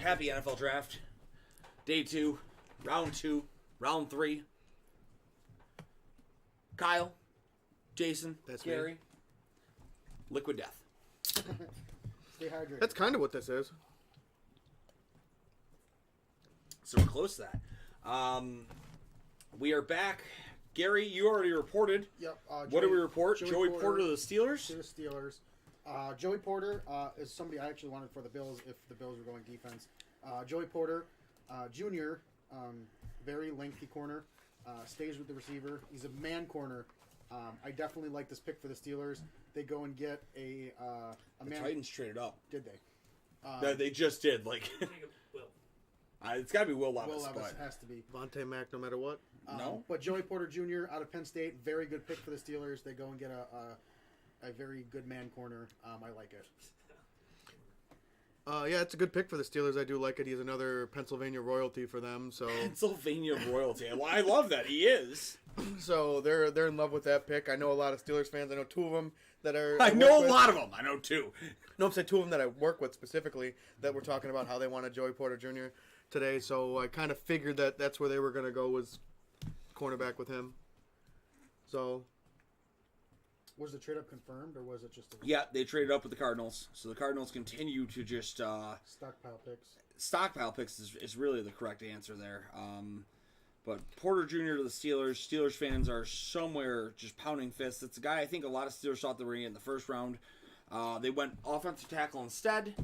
Happy NFL Draft. Day 2, round 2, round 3. Kyle, Jason, That's Gary. me. Liquid Death. Stay hydrated. That's kind of what this is. So we're close to that. We are back. Gary, you already reported. Yep. What did we report? Joey Porter to the To Steelers? the Steelers. Joey Porter is somebody I actually wanted for the Bills if the Bills were going defense. Joey Porter, Jr., very lengthy corner, stays with the receiver. He's a man corner. I definitely like this pick for the Steelers. They go and get a The man. Titans traded up. Did they? They just did. Like, it's got to be Will Levis. Will Levis but has to be. Vontae Mack, no matter what. No. But Joey Porter Jr. out of Penn State, very good pick for the Steelers. They go and get a very good man corner. I like it. Yeah, it's a good pick for the Steelers. I do like it. He's another Pennsylvania royalty for them. So, Pennsylvania royalty. Well, I love that. He is. so they're in love with that pick. I know a lot of Steelers fans. I know two of them that are. I know a lot of them. I know two. No, I'm saying two of them that I work with specifically that were talking about how they wanted Joey Porter Jr. today. So I kind of figured that that's where they were going to go was cornerback with him. So. Was the trade up confirmed or was it just a Yeah, they traded up with the Cardinals. So the Cardinals continue to just stockpile picks? stockpile picks is really the correct answer there. But Porter Jr. to the Steelers. Steelers fans are somewhere just pounding fists. It's a guy I think a lot of Steelers thought they were going to get in the first round. They went offensive tackle instead.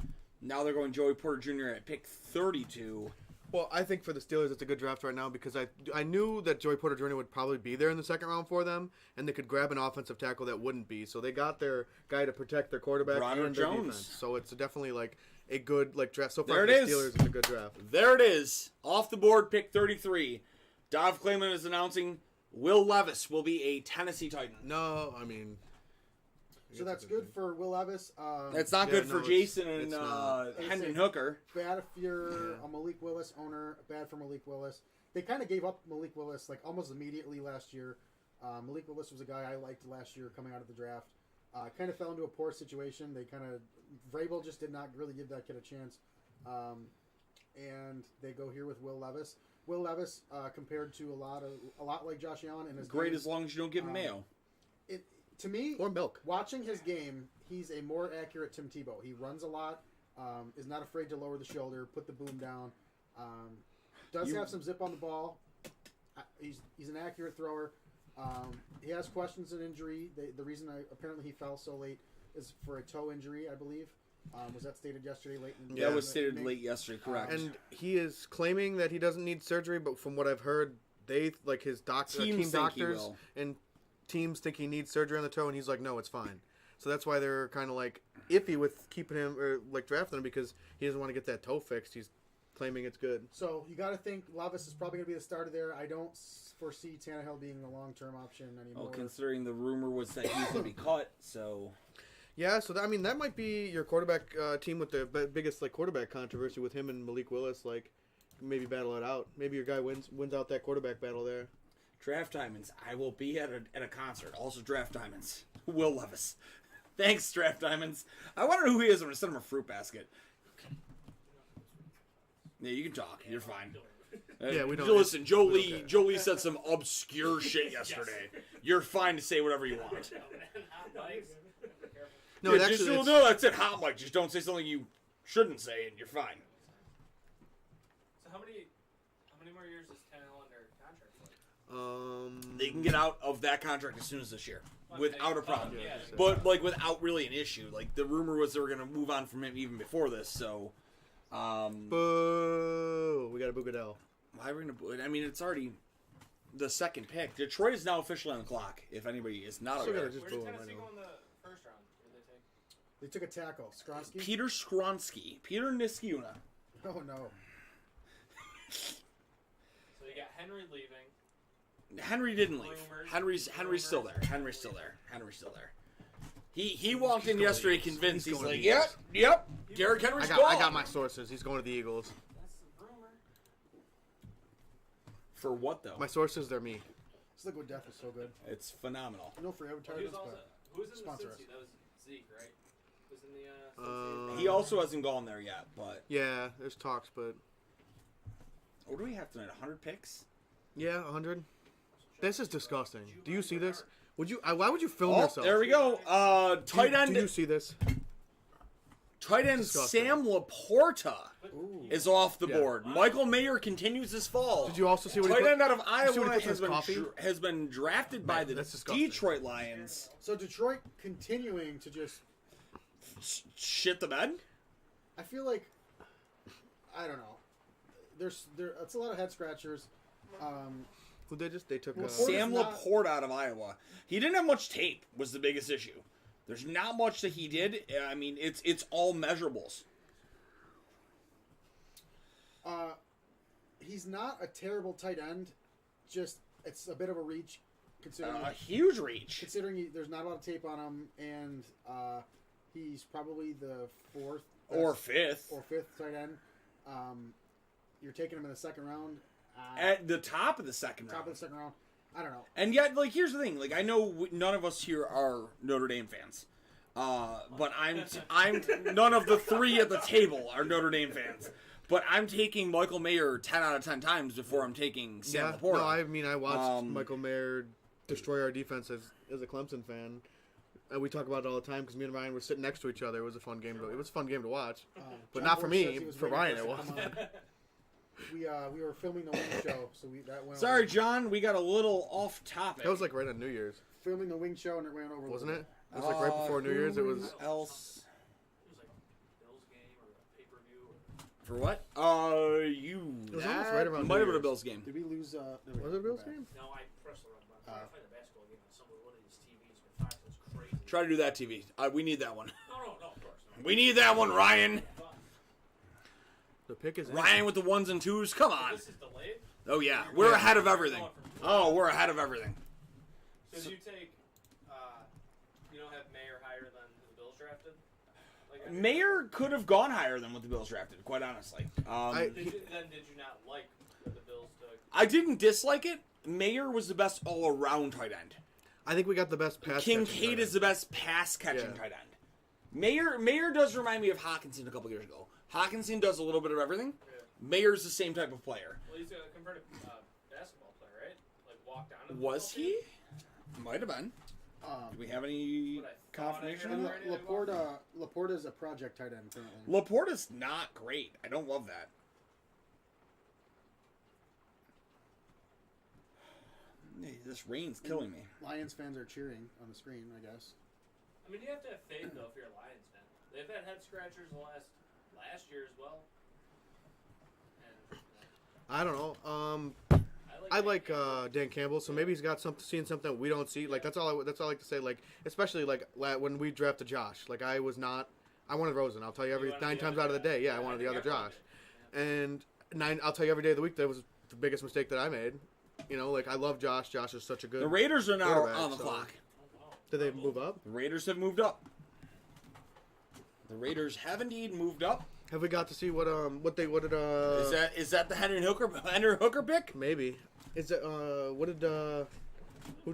Now they're going Joey Porter Jr. at pick 32. Well, I think for the Steelers, it's a good draft right now because I knew that Joey Porter Jr. would probably be there in the second round for them, and they could grab an offensive tackle that wouldn't be. So they got their guy to protect their quarterback Bronner and their Jones. defense. So it's definitely like a good draft. So far There for it the is. Steelers, it's a good draft. There it is. Off the board, pick 33. Dov Kleiman is announcing Will Levis will be a Tennessee Titan. No, I mean. So that's good for Will Levis. That's not Yeah, good no, for it's- Jason and it's not. Hendon Hooker. Bad if you're a Malik Willis owner. Bad for Malik Willis. They kind of gave up Malik Willis like almost immediately last year. Malik Willis was a guy I liked last year coming out of the draft. Kind of fell into a poor situation. They kind of Vrabel just did not really give that kid a chance, and they go here with Will Levis. Will Levis compared to a lot like Josh Allen in his Great game, as long as you don't give him mayo. To me, Or milk. watching his game, he's a more accurate Tim Tebow. He runs a lot, is not afraid to lower the shoulder, put the boom down. Does have some zip on the ball. He's an accurate thrower. He has questions and injury. The reason apparently he fell so late is for a toe injury, I believe. Was that stated yesterday late? Yeah, it was stated late yesterday, correct. And he is claiming that he doesn't need surgery, but from what I've heard, they like his team Teams think he doctors will. and teams think he needs surgery on the toe, and he's like, no, it's fine. So that's why they're kind of like iffy with keeping him or like drafting him because he doesn't want to get that toe fixed. He's claiming it's good. So you got to think Levis is probably going to be the starter there. I don't foresee Tannehill being the long-term option anymore. Well, considering the rumor was that he's going to be cut, so Yeah, so that might be your quarterback team with the biggest like quarterback controversy with him and Malik Willis. Like maybe battle it out. Maybe your guy wins out that quarterback battle there. Draft Diamonds. I will be at a concert. Also Draft Diamonds. Will Levis. Thanks, Draft Diamonds. I want to know who he is. I'm going to send him a fruit basket. Yeah, you can talk. You're fine. Yeah, we don't- Listen, Jolie. okay. Jolie said some obscure shit yesterday. You're fine to say whatever you want. No, Yeah, it just, actually, it's- no, that's it. Hot mic. Just don't say something you shouldn't say, and you're fine. So how many more years is Tannehill under contract for? They can get out of that contract as soon as this year, without a problem. Yeah. But like without really an issue. Like the rumor was they were going to move on from him even before this. So, Boo! We got a Boo Goodell. why are we going to? I mean, it's already the second pick. Detroit is now officially on the clock. If anybody is not Still aware, gotta just Where did boo him. I Tennessee know. go in the first round? Where did they take? They took a tackle. Skronsky? Peter Skronsky, Peter Niskiuna. Oh, no. So you got Henry leaving. Henry didn't leave. Rumors. Henry's still there. Henry's still there. Henry's still there. He walked in yesterday Eagles. convinced. He's He's going like, to the yep. Derrick Henry's gone. I got my sources. He's going to the Eagles. That's the rumor. For what though? My sources, they're me. This Liquid Death is so good. It's phenomenal. No for Who was advertisements, also but who was in sponsor the us. Cincy? That was Zeke, right? Was in He also hasn't gone there yet, but Yeah, there's talks, but what do we have tonight? 100 picks? yeah, 100. This is disgusting. Do you see this? Would you? Why would you film Oh, yourself? there we go. Tight end. Do you see this? Tight end Disgusting. Sam Laporta Ooh. is off the Yeah. board. Michael Mayer continues his fall. Did you also see what he Tight put? end out of see what Iowa he puts in has his coffee? has been drafted by the that's disgusting. Detroit Lions. So Detroit continuing to just. Shit the bed? I feel like. I don't know. It's a lot of head scratchers. Who they just? They took. Laporta- Sam not- Laporte out of Iowa. He didn't have much tape. Was the biggest issue. There's not much that he did. I mean, it's all measurables. He's not a terrible tight end. Just it's a bit of a reach, considering A huge reach. there's not a lot of tape on him, and he's probably the fourth Or fifth. or fifth tight end. You're taking him in the second round. At the top of the second Top round. of the second round. I don't know. And yet, like, here's the thing. Like, I know none of us here are Notre Dame fans. But I'm none of the three at the table are Notre Dame fans. But I'm taking Michael Mayer 10 out of 10 times before I'm taking Sam Yeah. Laporta. No, I mean I watched Um, Michael Mayer destroy our defense as a Clemson fan. We talk about it all the time because me and Ryan were sitting next to each other. It was a fun game. It was a fun game to watch. But John not for Borch me. says he was For waiting Ryan, us it to was. come on. We were filming the wing show, so that went. Sorry, over. John, we got a little off topic. That was like right on New Year's, Filming the wing show, and it ran over. a wasn't little it? It was like right before New Year's. It was. Who else It was like a Bills game or a pay-per-view. Or... for what? You. It was almost right around Might have New been a Year's. Bills game. Did we lose? Was it a Bills game? No, I pressed the wrong button. I'm trying to find a basketball game on some one of these TVs, but Fox is crazy. Try to do that, TV. We need that one. No, of course. No. We need that one, Ryan. The pick is in. Ryan with the ones and twos. Come on. This is delayed. Oh yeah, we're Yeah. ahead of everything. Oh, we're ahead of everything. So did you take, you don't have Mayer higher than the Bills drafted? Like, Mayer could have gone higher than what the Bills drafted, quite honestly. Did you not like what the Bills took? I didn't dislike it. Mayer was the best all-around tight end. I think we got the best pass. Kincaid is the best pass-catching Yeah. tight end. Mayer does remind me of Hawkinson a couple years ago. Hawkinson does a little bit of everything. Yeah. Mayer's the same type of player. Well, he's a converted basketball player, right? Like walked down. To the Was football he? team? Might have been. Do we have any What I thought confirmation I on heard. that? And Laporta is a project tight end currently. Laporta's not great. I don't love that. Hey, this rain's killing me. Lions fans are cheering on the screen, I guess. I mean, you have to have faith though if you're a Lions fan. They've had head scratchers last year as well. And, I don't know. I Dan like Campbell. Dan Campbell, so maybe he's got seeing something we don't see. Like that's all I like to say. Like especially like when we drafted Josh. Like I wanted Rosen. I'll tell you You wanted 9 the times other out of the guy. day. Yeah, I Yeah, wanted I the other think Josh. everyone And I'll tell you every day of the week that was the biggest mistake that I made. You know, like I love Josh. Josh is such a good. The Raiders are now quarterback, on the so- clock. Oh, wow. Did they move up? The Raiders have moved up. The Raiders have indeed moved up. Have we got to see what did Is that the Henry Hooker pick? maybe is it who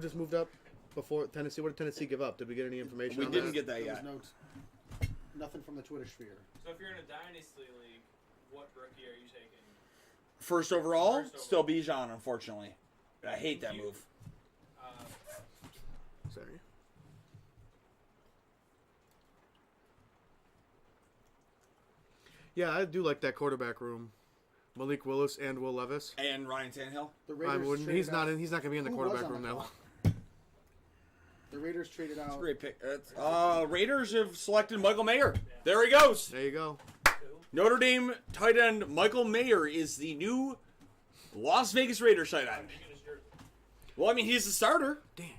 just moved up before Tennessee? What did Tennessee give up? Did we get any information? We on didn't that? get that There was yet. nothing from the Twitter sphere. So if you're in a dynasty league, what rookie are you taking? First overall, First still Bijan, unfortunately. I hate that move. Sorry. Yeah, I do like that quarterback room. Malik Willis and Will Levis. And Ryan Tannehill. The I Raiders wouldn't. traded He's not out- in. He's not going to be in the Who was quarterback on room the now. clock? The Raiders traded out. Great pick. Raiders have selected Michael Mayer. There he goes. There you go. Notre Dame tight end Michael Mayer is the new Las Vegas Raiders tight end. Well, I mean, he's the starter. Dang.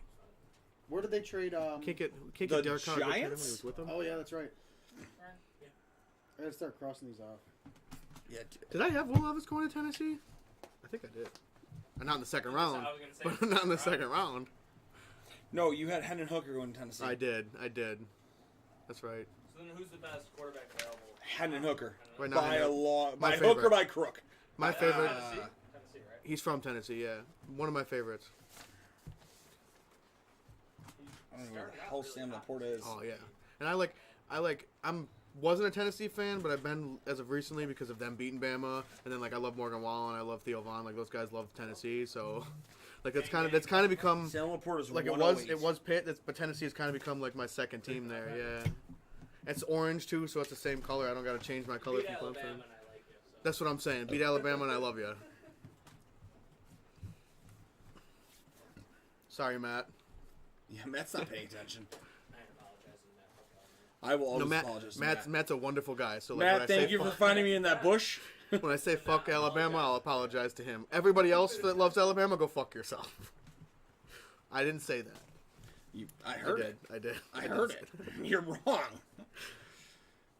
Where did they trade? Can't get The Derek Carr to go trade him when he Giants? was with them. Oh yeah, that's right. Yeah. I gotta start crossing these off. Yeah. Did I have Will Levis going to Tennessee? I think I did. Not in the second round, I was gonna say but not in the second round. No, you had Hendon Hooker going to Tennessee. I did. That's right. So then, who's the best quarterback available? Hendon Hooker. Right now, By a long, my by hook or favorite. by crook. My favorite. Tennessee, right? He's from Tennessee. Yeah, one of my favorites. I don't know where the hell Sam Laporta is. Oh yeah, and I'm wasn't a Tennessee fan, but I've been as of recently because of them beating Bama, and then like I love Morgan Wallen, I love Theo Vaughn, like those guys love Tennessee, so like that's kind of become Salem Laporta's like it was Pitt, but Tennessee has kind of become like my second team there. Yeah, it's orange too, so it's the same color. I don't got to change my color Beat from Alabama Clemson. and I like you. So. That's what I'm saying. Beat Alabama and I love you. Sorry, Matt. Yeah, Matt's not paying attention. I ain't apologizing to Matt. Fuck Alabama. I will always No, apologize to Matt's a wonderful guy. So like Matt, when I say thank you for fuck, finding me in that bush. when I say fuck Alabama, I'll apologize to him. Everybody else that loves Alabama, go fuck yourself. I didn't say that. I heard it. I did. I heard it. You're wrong.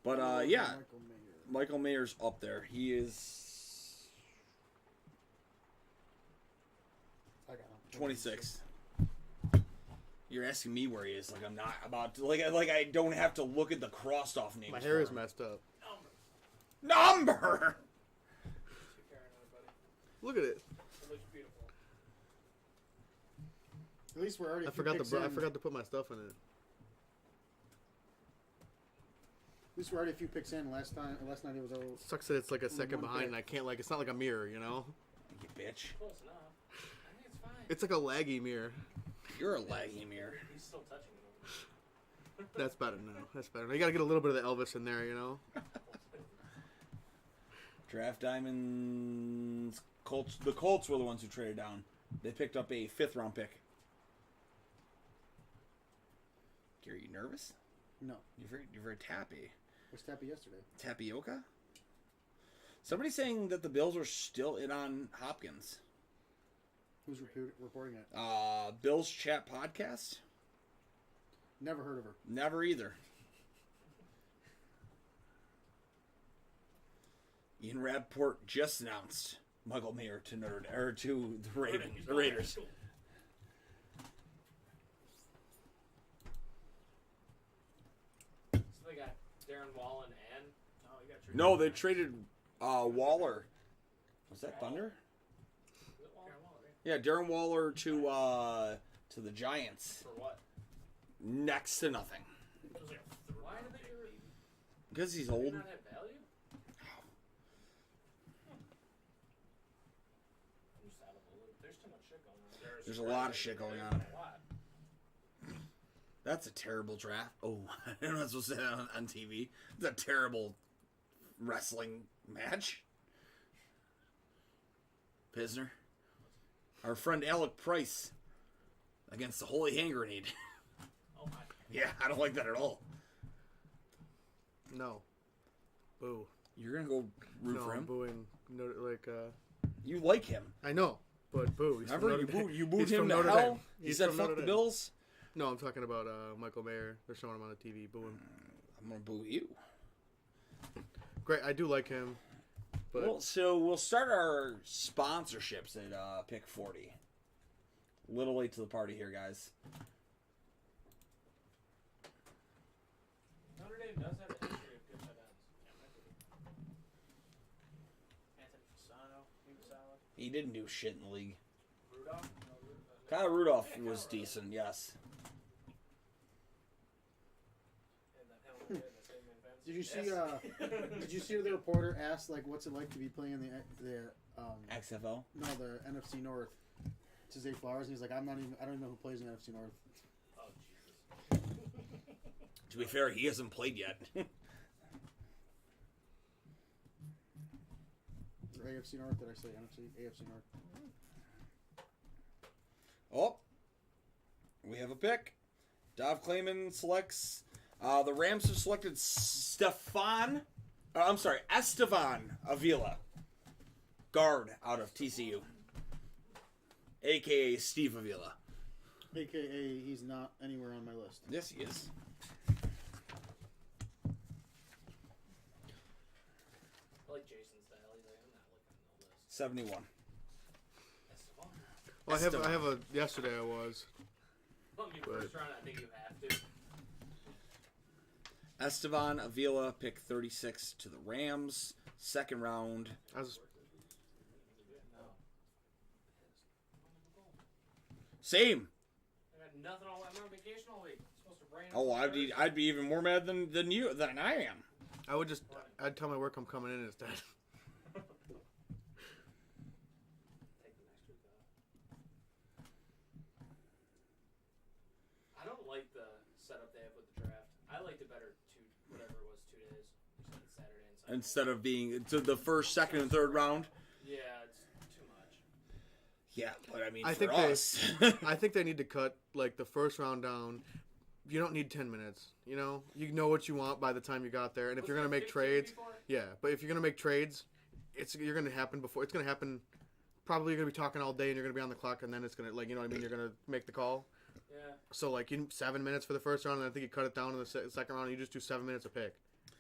But yeah, Michael Mayer. Michael Mayer's up there. He is I got him. 26. You're asking me where he is. Like I'm not about to, like I don't have to look at the crossed off names. My hair for is him. messed up. Number. Take care of everybody. Look at it. It looks beautiful. At least we're already. I a few forgot picks I in. forgot to put my stuff in it. At least we're already a few picks in. Last night it was all. Sucks that it's like a second one behind, pick. and I can't like it's not like a mirror, you know. You bitch. Close enough. I think it's fine. It's like a laggy mirror. You're a laggy mirror. He's still touching it. That's better now. That's better. Now you gotta get a little bit of the Elvis in there, you know. Draft Diamonds. Colts. The Colts were the ones who traded down. They picked up a 5th round pick. Gary, you nervous? No, You're very tappy. was Tappy yesterday. Tapioca? Somebody's saying that the Bills are still in on Hopkins. Who's reporting it? Bills Chat Podcast? Never heard of her. Never either. Ian Rappaport just announced Michael Mayer to to the Raiders. So they got Darren Wallen and you got No, they traded Waller. Was that Thunder? Yeah, Darren Waller to the Giants. For what? Next to nothing. Why did they do it? Because he's Did old. he not have value? I'm just out of the loop. There's too much shit going on. There's a lot of shit going on. A lot. That's a terrible draft. Oh, I'm not supposed to say that on TV. It's a terrible wrestling match. Pisner. Our friend Alec Price against the Holy Hand Grenade. Oh my. Yeah, I don't like that at all. No. Boo. You're going to go root No, for I'm him? booing. No, like You like him. I know, but boo. He's from Remember, Notre you Dame. booed He's him from to Notre hell? Dame. You He's said from fuck Notre the Dame. Bills? No, I'm talking about Michael Mayer. They're showing him on the TV. Boo him. I'm going to boo you. Great, I do like him. But Well, so we'll start our sponsorships at pick 40. Little late to the party here, guys. Notre Dame does have a history of good tight ends. Anthony Fasano, he was solid. He didn't do shit in the league. Rudolph? No, Kyle Rudolph was decent, yes. And that helmet hit the same events. Did you see? Did you see the reporter asked like, "What's it like to be playing in the XFL? no the NFC North?" To Zay Flowers, and he's like, I don't even know who plays in the NFC North. Oh, Jesus. To be fair, he hasn't played yet. Or AFC North? Did I say NFC? AFC North. Oh, we have a pick. Dov Kleiman selects. The Rams have selected Estevan Avila, guard out of TCU, a.k.a. Steve Avila. AKA, he's not anywhere on my list. Yes, he is. I like Jason's style. He's like, I'm not looking at the list. 71. Esteban. well, I have a. Yesterday I was. Let me first round. I think you have to. Estevan Avila, pick 36 to the Rams. Second round. I was. Same. I got nothing all. I'm on vacation all week. It's supposed to rain. Oh, I'd be even more mad than I am. I'd tell my work I'm coming in instead. Take the next week off. I don't like the setup they have with the draft. I liked it better 2 days. Saturday and Sunday. Instead of being to the first, second, and third round. Yeah, it's too much. Yeah, but I mean, I for think us, I think they need to cut like the first round down. You don't need 10 minutes. You know what you want by the time you got there. And if you're gonna make trades, yeah. But if you're gonna make trades, you're gonna happen before. It's gonna happen. Probably you're gonna be talking all day, and you're gonna be on the clock, and then it's gonna you know what I mean. You're gonna make the call. Yeah. So 7 minutes for the first round, and I think you cut it down in the second round. And you just do 7 minutes a pick.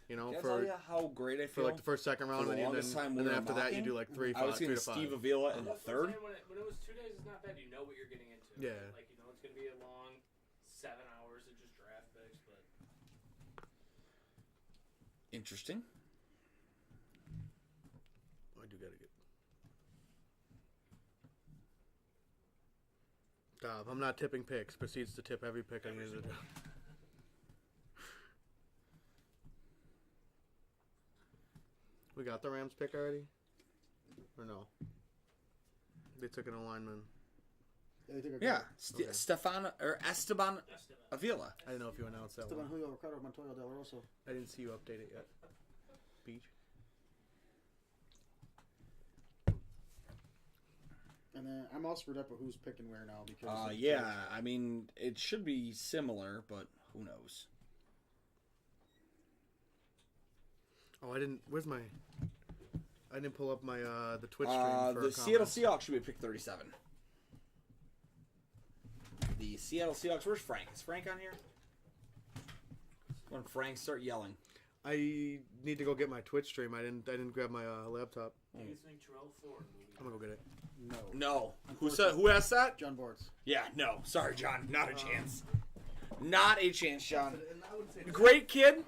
Can I for tell you how great I feel? for like the first, second round, For the and longest time we then were after that you mocking, do like 3, I was 3 getting to 5. Steve Avila in the That's what I'm third. saying, when it was 2 days, it's not bad. You know what you're getting into. Yeah. Like, you know it's going to be a long 7 hours of just draft picks, but Interesting. I do gotta get. Stop. I'm not tipping picks. Proceeds to tip every pick I use it. We got the Rams pick already? Or no? They took an alignment. They took a Yeah, Okay. Esteban Esteban. Avila. I didn't know if you announced that Esteban one. Julio Ricardo Montoya Del Rosso. I didn't see you update it yet. Beach. And then I'm all screwed up with who's picking where now because of the Yeah, trades. I mean, it should be similar, but who knows? Oh, I didn't. Where's my? I didn't pull up my the Twitch stream for The a Seattle comment. Seahawks should be pick 37. The Seattle Seahawks. Where's Frank? Is Frank on here? When Frank start yelling. I need to go get my Twitch stream. I didn't grab my laptop. Do you think Terrell Ford will be I'm gonna go get it. No. No. Who said? Who asked that? John Boards. Yeah. No. Sorry, John. Not a chance. Not a chance, John. And I would say Great kid.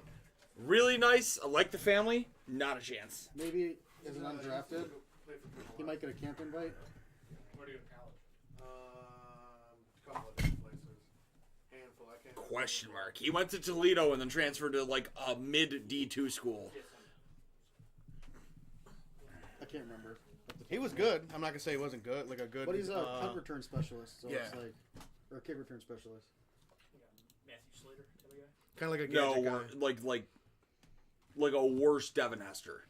Really nice. I like the family. Not a chance. Maybe as an undrafted, he might get a camp invite. Where do you go to college? a couple of different places. Handful. I can't. Question mark. He went to Toledo and then transferred to like a mid D2 school. I can't remember. He was good. I'm not gonna say he wasn't good. Like a good. But he's a punt return specialist, so it's yeah. like, or a kick return specialist. Matthew Slater, type of guy. kind of like a No, gadget guy. like a worse Devin Hester.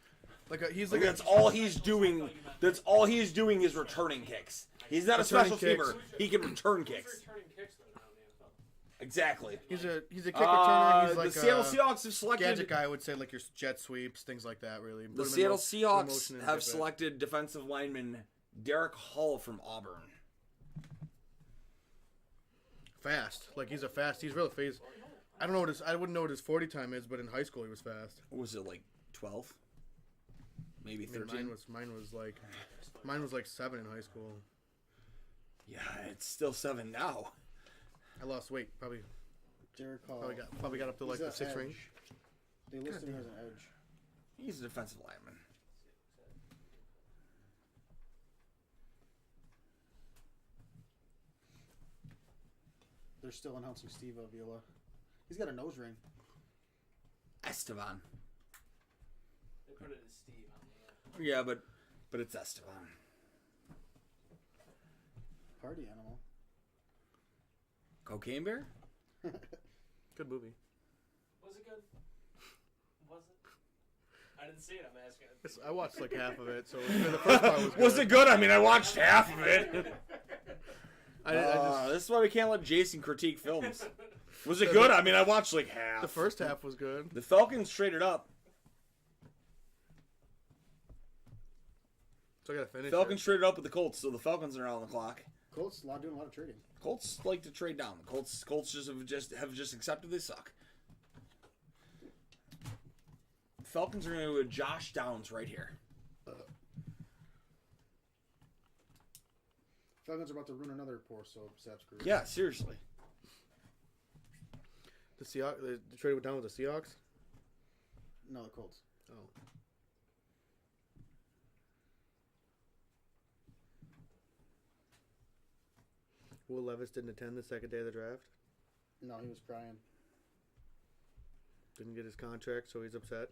He's Like like that's all he's doing. That's all he's doing is returning kicks. He's not a Returning special kicks. teamer. He can return Who's kicks. returning kicks though now in the NFL? Exactly. he's a kick returner. He's like the Seattle a Seahawks have selected. gadget guy. I would say like your jet sweeps, things like that. Really. The Put him in Seattle put Seahawks motion and have dip it. selected defensive lineman Derek Hall from Auburn. Fast. Like he's He's really fast. I don't know what I wouldn't know what his 40 time is, but in high school he was fast. What was it, like 12? Maybe I mean, 13? mine was like 7 in high school. Yeah, it's still 7 now. I lost weight. Probably Derek Hall. probably got up to like He's the a 6 edge. range. They listed him as an edge. He's a defensive lineman. They're still announcing Steve Avila. He's got a nose ring. Esteban. They put it as Steve on the. Yeah, but it's Esteban. Party animal. Cocaine Bear? Good movie. Was it good? Was it? I didn't see it. I'm asking. I watched like half of it, so the first part was good. Was it good? I mean, I watched half of it. I just, This is why we can't let Jason critique films. Was it good? I mean, I watched like half. the first half was good. The Falcons traded up. So I gotta finish. Falcons it. traded up with the Colts, so the Falcons are on the clock. Colts doing a lot of trading. Colts like to trade down. The Colts have just accepted they suck. Falcons are going to go with Josh Downs right here. Falcons are about to ruin another poor Sap's career. Yeah, seriously. The Seahawks. They traded down with the Seahawks. No, the Colts. Oh. Will Levis didn't attend the second day of the draft. No, he was crying. Didn't get his contract, so he's upset.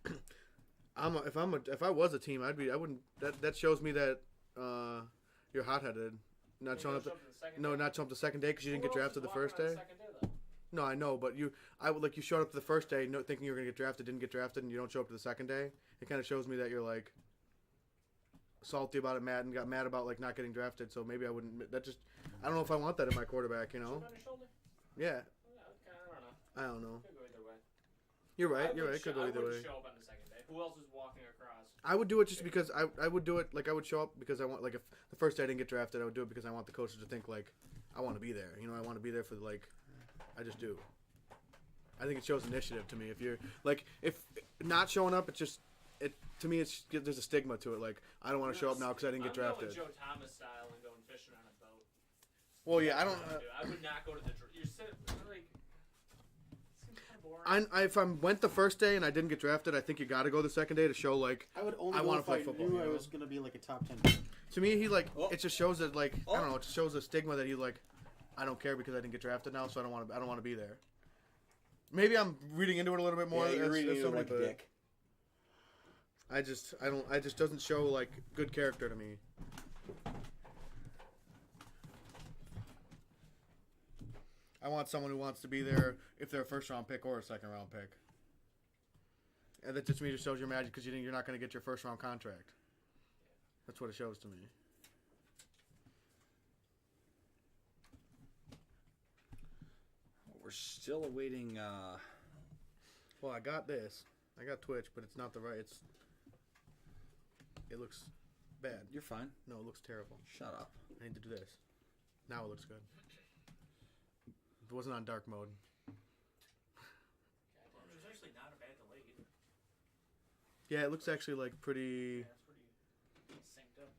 If I was a team, I wouldn't. That shows me that you're hot-headed. Not showing up. Not showing up the second day because you didn't get drafted the first day. No, I know, but you showed up the first day thinking you were gonna get drafted, didn't get drafted, and you don't show up to the second day. It kind of shows me that you're like salty about it, mad, and got mad about like not getting drafted. So maybe I wouldn't. I don't know if I want that in my quarterback. You know? Yeah. I don't know. Could go either way. You're right. You're right. It could go either I way. wouldn't show up on the second day. Who else is walking across? I would do it just because I would do it like I would show up because I want like if the first day I didn't get drafted I would do it because I want the coaches to think like I want to be there. You know, I want to be there for like I just do. I think it shows initiative to me. If you're like if not showing up, to me it's there's a stigma to it. Like I don't want to show up now because I didn't get drafted. I'm going Joe Thomas style and going fishing on a boat. Well, yeah, I don't. I would not go to the. You're sitting like. Seems kind of boring. If I went the first day and I didn't get drafted, I think you got to go the second day to show like I would only I go wanna if play I football, knew you I know? was going to be like a top 10 pick. to me he like Oh. it just shows that like I Oh. don't know, it just shows a stigma that he like I don't care because I didn't get drafted now, so I don't want to be there. Maybe I'm reading into it a little bit more. Yeah, you're as reading it somebody, like a but dick. I just doesn't show like good character to me. I want someone who wants to be there if they're a first round pick or a second round pick. And that just me just shows your magic because you're not going to get your first round contract. That's what it shows to me. We're still awaiting. Well, I got this. I got Twitch, but it's not the right. It looks bad. You're fine. No, it looks terrible. Shut up. I need to do this. Now it looks good. It wasn't on dark mode. There's actually not a bad delay either. Yeah, it looks actually like pretty. Yeah, it's pretty synced up.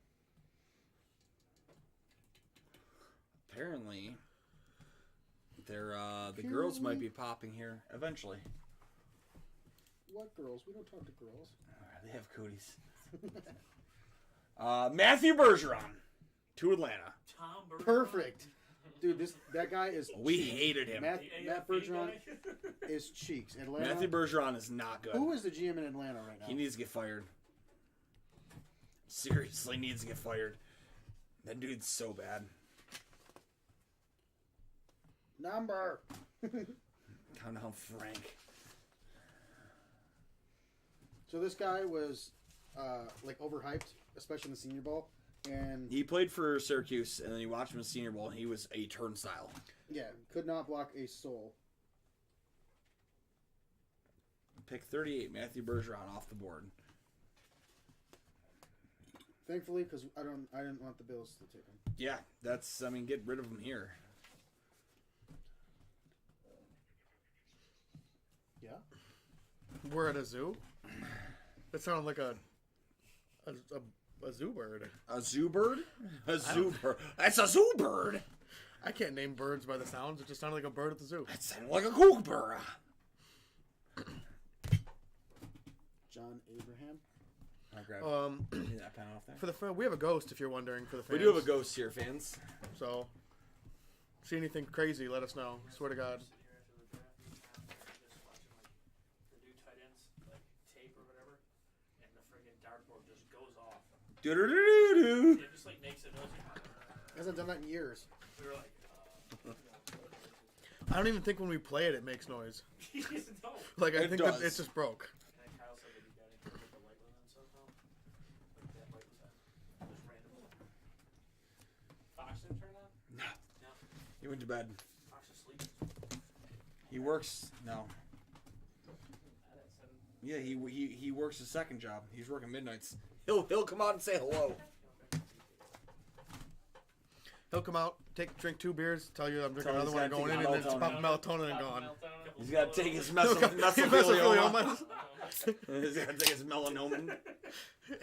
Apparently, the girls might be popping here eventually. What girls? We don't talk to girls. They have cooties. Matthew Bergeron to Atlanta. Tom Bergeron. Perfect. Dude, that guy is We cheeks. hated him. Matt The AFC Bergeron guy. is cheeks. Atlanta. Matthew Bergeron is not good. Who is the GM in Atlanta right now? He needs to get fired. Seriously needs to get fired. That dude's so bad. Number. Countdown Frank. So this guy was like overhyped, especially in the Senior Bowl, and He played for Syracuse, and then you watched him in Senior Bowl, and he was a turnstile. yeah, could not block a soul. Pick 38, Matthew Bergeron off the board. Thankfully, because I didn't want the Bills to take him. Yeah, get rid of him here. Yeah. We're at a zoo. That sounded like a zoo bird. A zoo bird? A zoo bird. That's a zoo bird. I can't name birds by the sounds. It just sounded like a bird at the zoo. That sounded like a kookaburra. John Abraham. I grab that pen off there. For the we have a ghost. If you're wondering, for the fans. We do have a ghost here, fans. So, see anything crazy? Let us know. Swear to God. Sit here after the draft, just watching like the new tight ends like tape or whatever, and the friggin' dartboard just goes off. Do-do-do-do-do. It just like makes a noise. Hasn't done that in years. We were like, I don't even think when we play it, it makes noise. no. Like I It think does. that it just broke. And then Kyle said that he got it with the light went on somehow. Like that light was on. Just randomly. Fox didn't turn on? No. No. He went to bed. Fox is sleeping. He works. No. I didn't send him. Yeah, he works a second job. He's working midnights. He'll come out and say hello. He'll come out, drink 2 beers, tell you I'm drinking Tell him another one, he's going gotta in, take and then it's melatonin. pop melatonin and gone. He's got to take his Mesothelioma. mesothelioma. He's got to take his melanoma.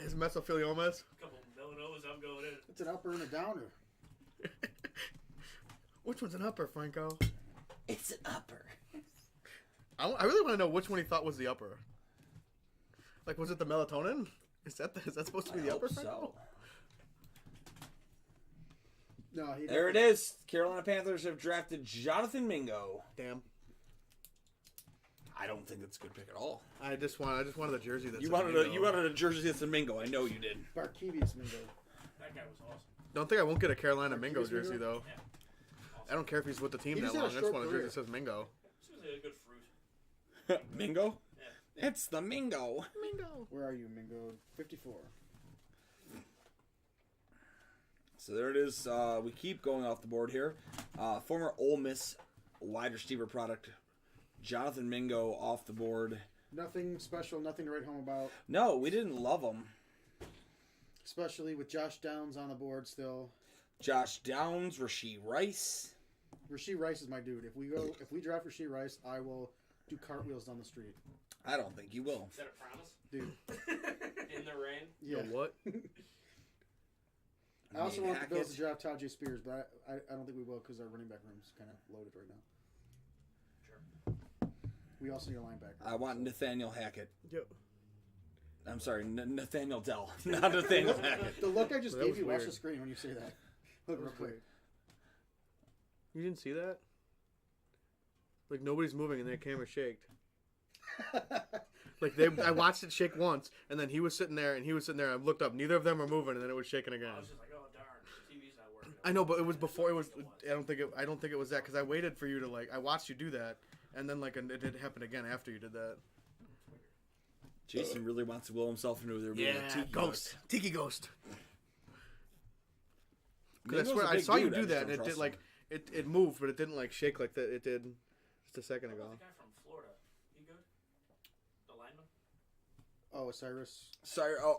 His mesotheliomas. Couple melanomas, I'm going in. It's an upper and a downer. Which one's an upper, Franco? It's an upper. I really want to know which one he thought was the upper. Like, was it the melatonin? Is that supposed to be the I upper, hope Franco? so. No, he. There it is. Carolina Panthers have drafted Jonathan Mingo. Damn. I don't think that's a good pick at all. I just wanted the jersey that's You a wanted Mingo. a jersey that's a Mingo. I know you did. Barkevius Mingo. That guy was awesome. Don't think I won't get a Carolina Mingo Marquise jersey Mingo? though. Yeah. I don't care if he's with the team He that just had long. a I just short want a jersey career. that says Mingo. This was a good fruit. Mingo? Yeah. It's the Mingo. Mingo. Where are you, Mingo? 54. So there it is. We keep going off the board here. Former Ole Miss wide receiver product, Jonathan Mingo, off the board. Nothing special, nothing to write home about. No, we didn't love him. Especially with Josh Downs on the board still. Josh Downs, Rashee Rice. Rashee Rice is my dude. If we draft Rashee Rice, I will do cartwheels down the street. I don't think you will. Is that a promise? Dude. In the rain? Yeah. The what? I also Nate want the Bills Hackett. to draft Tajay Spears, but I don't think we will because our running back room is kind of loaded right now. Sure. We also need a linebacker. I want Nathaniel Hackett. Yep. I'm sorry, Nathaniel Dell, not Nathaniel Hackett. The look I just That gave was you, watch weird. the screen when you say that. Look real quick. You didn't see that? Like nobody's moving and their camera shaked. Like I watched it shake once, and then he was sitting there, and he was sitting there. I looked up, neither of them were moving, and then it was shaking again. I was just like, oh darn, the TV's not working. I know, but it was before. It was. I don't think it was that because I waited for you to like. I watched you do that, and then like it did happen again after you did that. Jason really wants to will himself into there being a tiki ghost. Tiki ghost. Mingo's Because I swear a I big saw you dude, I do just that, don't and it trust did him. like it moved, but it didn't like shake like that. It did just a second What ago. about the guy from Florida? He good? The lineman? Oh, Cyrus.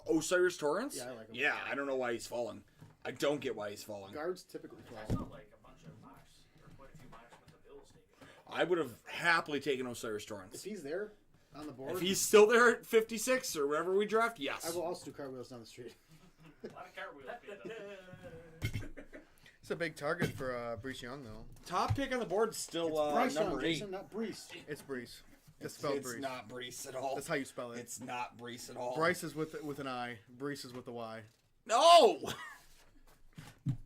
Osiris Torrance? Yeah, I like him. Yeah, I don't know why he's falling. I don't get why he's falling. Guards typically I fall. saw like a bunch of mocks, or quite a few mocks with the Bills taking. I would have happily taken Osiris If Torrance. he's there on the board, If he's still there at 56 or wherever we draft, yes. I will also do cartwheels down the street. A lot of cartwheels being done. It's a big target for Brees Young though. Top pick on the board is still Bryce number Young, 8. Jason, not Brees. It's Brees. It's spelled It's Brees. not Brees at all. That's how you spell it. It's not Brees at all. Bryce is with an I. Brees is with a Y. No!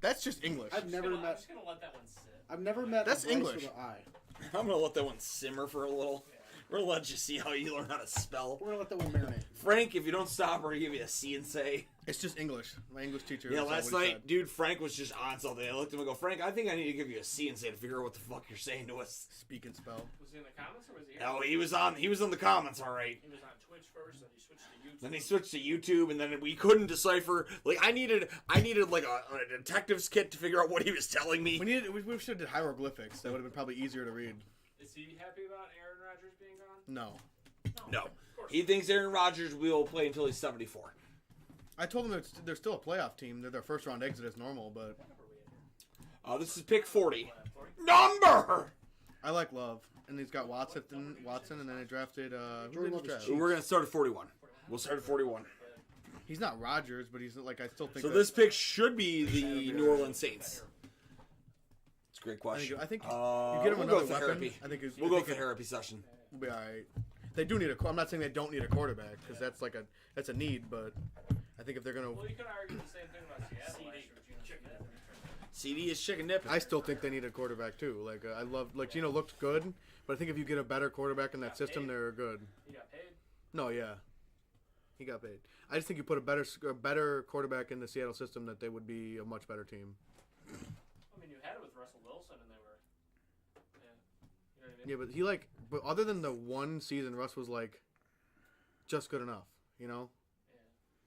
That's just English. I've never I'm met. just gonna let that one sit. I've never met. That's a Bryce English. With an I. I'm going to let that one simmer for a little. We're going to let you see how you learn how to spell. We're gonna let that one marinate. Frank, if you don't stop, we're going to give you a C and say. It's just English. My English teacher. Yeah, said last what he night, dude, Frank was just on something. I looked at him and go, Frank, I think I need to give you a C and say to figure out what the fuck you're saying to us. said. Speak and spell. Was he in the comments or was he? No, he was on the comments, all right. He was on Twitch first, then he switched to YouTube. Then he switched to YouTube, and then we couldn't decipher. Like I needed like a detective's kit to figure out what he was telling me. We should have did hieroglyphics. That would have been probably easier to read. Is he happy about Aaron Rodgers being gone? No. No, Of course he thinks Aaron Rodgers will play until he's 74. I told them they're still a playoff team. They're their first round exit is normal, but What number are we in here? This is pick 40. 40? Number. I like Love. And he's got Watson, and then they drafted. Who Jordan did they Love is draft? cheap. We're gonna start at 41. We'll start at 41. He's not Rodgers, but he's like I still think. So that- this pick should be the New Orleans Saints. It's a great question. I think you we'll get him go another with the weapon. therapy. I think We'll go with the therapy session. We'll be all right. They do need a. I'm not saying they don't need a quarterback because that's a need, but I think if they're gonna, Well, you could argue the same thing about Seattle last year with Geno Smith. CD is chicken nipping. I still think they need a quarterback too. Like I love Geno looked good, but I think if you get a better quarterback in that system, they're good. He got paid. No, yeah, he got paid. I just think you put a better quarterback in the Seattle system, that they would be a much better team. I mean, you had it with Russell Wilson, and they were. Yeah. You know what I mean? Yeah, but other than the one season, Russ was like just good enough. You know. Yeah.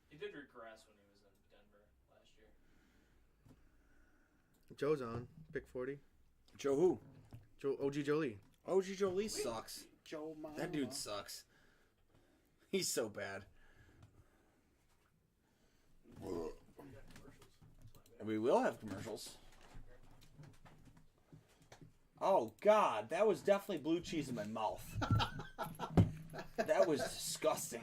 He did regress when he was in Denver last year. Joe's on pick 40. Joe who? OG Jolie. OG Jolie sucks. Joe Mama. That dude sucks. He's so bad. And we will have commercials. Oh God, that was definitely blue cheese in my mouth. That was disgusting.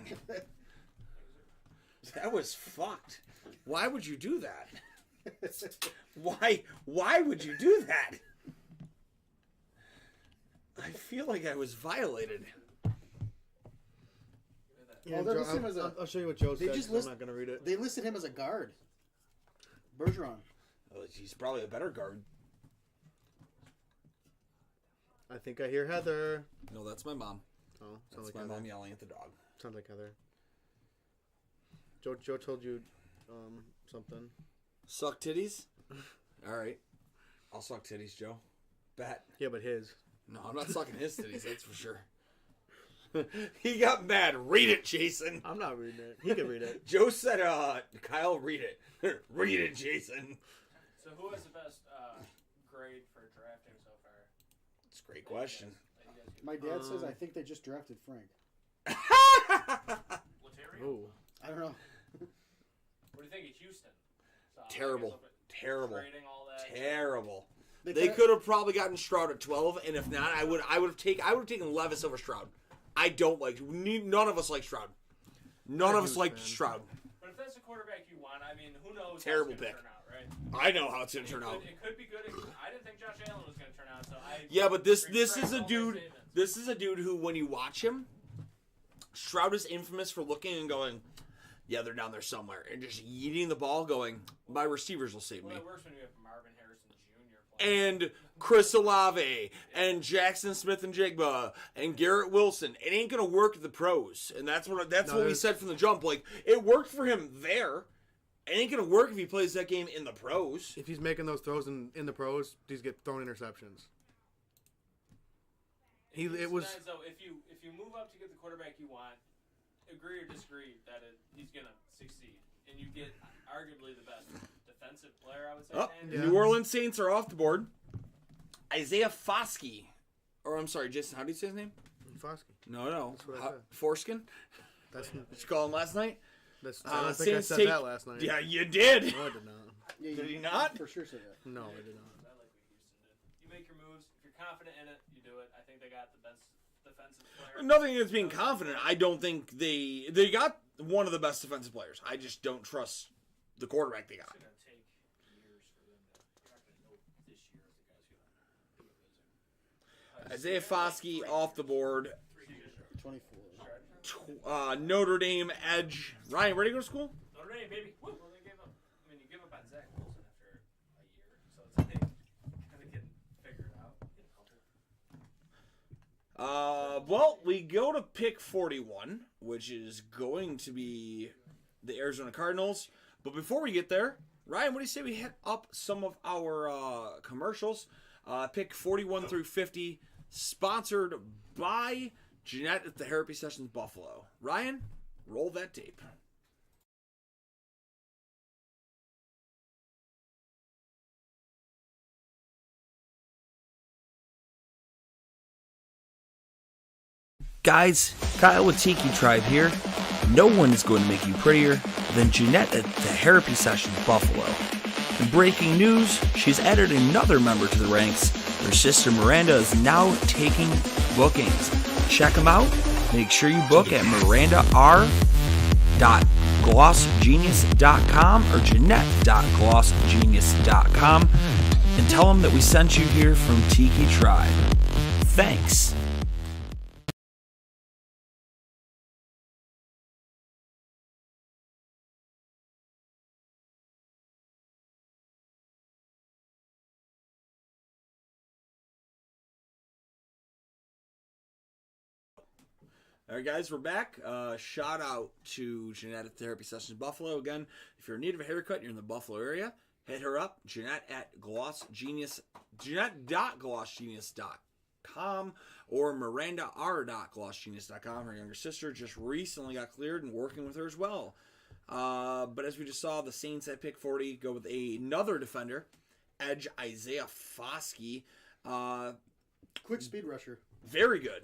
That was fucked. Why would you do that? Why would you do that? I feel like I was violated. Yeah, they list him as a- I'll show you what Joe they said. just 'Cause list- I'm not gonna read it. They listed him as a guard. Bergeron. Oh, he's probably a better guard. I think I hear Heather. No, that's my mom. Oh, sounds That's like my Heather. mom yelling at the dog. Sounds like Heather. Joe told you something. Suck titties? All right. I'll suck titties, Joe. Bet. Yeah, but his. No, I'm not sucking his titties, that's for sure. He got mad. Read it, Jason. I'm not reading it. He can read it. Joe said, Kyle, read it. Read it, Jason. So who has the best grade for drafting so far? It's a great question. My dad says I think they just drafted Frank. Laterio? Ooh. I don't know. What do you think of Houston? So, Terrible. Terrible. Trading all that. Terrible. They kinda- could have probably gotten Stroud at 12, and if not, I would have taken Levis over Stroud. I don't like. None of us like Stroud. None of us like Stroud. But if that's the quarterback you want, I mean, who knows Terrible how it's pick. gonna turn out, right? I know how it's gonna turn out. It could be good. I didn't think Josh Allen was going to turn out, so I. Yeah, but this retract is a all my dude. statements. This is a dude who, when you watch him, Stroud is infamous for looking and going, "Yeah, they're down there somewhere," and just eating the ball, going, "My receivers will save me." Well, it works when you have Marvin Harrison Jr. playing. And Chris Olave and Jackson Smith and Jigba and Garrett Wilson. It ain't gonna work at the pros, and that's what we there's- said from the jump. Like, it worked for him there. It ain't gonna work if he plays that game in the pros. If he's making those throws in the pros, he's get thrown interceptions. It was Sometimes, though, if you move up to get the quarterback you want, agree or disagree that he's going to succeed, and you get arguably the best defensive player, I would say. Oh, and Yeah. New Orleans Saints are off the board. Isaiah Foskey. Or, I'm sorry, Jason, how do you say his name? Foskey. No. That's what I said. Foreskin? That's Did you call him last night? I don't think I Saints said take- that last night. Yeah, you did. No, I did not. Yeah, Did he not? For sure said that. No, I did not. I like what Houston did. You make your moves. If you're confident in it, you do it. I think they got the best defensive player. Nothing against being confident. I don't think they got one of the best defensive players. I just don't trust the quarterback they got. It's going to take years for them to. You're not going to know this year if the guy's going to. Isaiah Foskey off the board. 24. Notre Dame edge. Ryan, where do you go to school? Notre Dame, baby. Woo. Well, they gave up. I mean, you give up on Zach Wilson after a year, so it's like kind of getting figured out. Well, we go to pick 41, which is going to be the Arizona Cardinals. But before we get there, Ryan, what do you say we hit up some of our commercials? Pick 41 through 50, sponsored by Jeanette at the Therapy Sessions Buffalo. Ryan, roll that tape. Guys, Kyle with Tiki Tribe here. No one is going to make you prettier than Jeanette at the Therapy Sessions Buffalo. In breaking news, she's added another member to the ranks. Her sister Miranda is now taking bookings. Check them out. Make sure you book at mirandar.glossgenius.com or jeanette.glossgenius.com and tell them that we sent you here from Tiki Tribe. Thanks. All right, guys, we're back. Shout out to Jeanette at Therapy Sessions Buffalo. Again, if you're in need of a haircut, you're in the Buffalo area, hit her up, Jeanette at Jeanette.glossgenius.com or mirandar.glossgenius.com. Her younger sister just recently got cleared and working with her as well. But as we just saw, the Saints at pick 40 go with another defender, edge Isaiah Foskey. Quick speed rusher. Very good.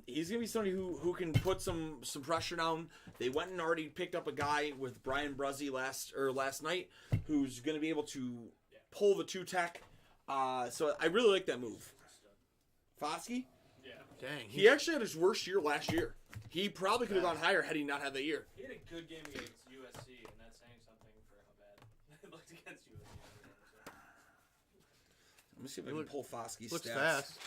He's gonna be somebody who can put some pressure down. They went and already picked up a guy with Brian Bruzzy last night, who's gonna be able to pull the 2-tech. So I really like that move. Foskey, Yeah. Dang. he actually had his worst year last year. He probably could have gone higher had he not had that year. He had a good game against USC, and that's saying something for how bad it looked against USC. Let me see if I can pull Foskey's Looks stats. fast.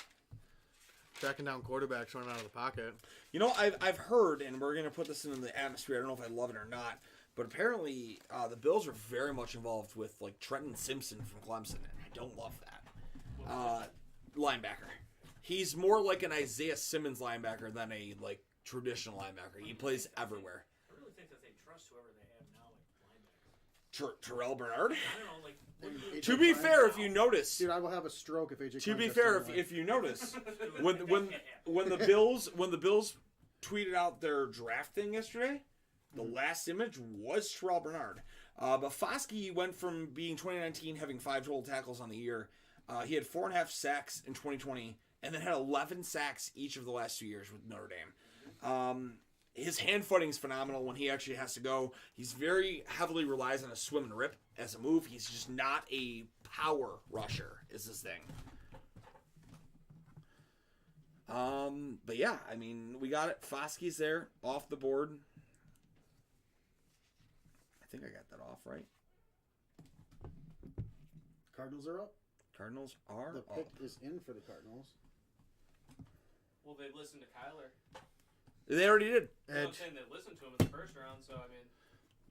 Tracking down quarterbacks running out of the pocket. You know, I've heard, and we're going to put this into the atmosphere. I don't know if I love it or not, but apparently the Bills are very much involved with like Trenton Simpson from Clemson, and I don't love that. Linebacker. He's more like an Isaiah Simmons linebacker than a like traditional linebacker. He plays everywhere. I really think that they trust whoever they have now, like linebackers. Terrell Bernard. I don't know, like. AJ To be Klein. fair, if you notice, Dude, I will have a stroke if AJ. to Klein be gets fair, thrown if you notice, when the Bills tweeted out their draft thing yesterday, the last image was Terrell Bernard. But Foskey went from being 2019 having 5 total tackles on the year. He had 4.5 sacks in 2020, and then had 11 sacks each of the last 2 years with Notre Dame. His hand footing is phenomenal when he actually has to go. He's very heavily relies on a swim and rip as a move. He's just not a power rusher, is his thing. But yeah, I mean, we got it. Foskey's there, off the board. I think I got that off right. Cardinals are up. Cardinals are The up. pick is in for the Cardinals. Well, they listened to Kyler. They already did. You know what I'm saying? They listened to him in the first round, so I mean,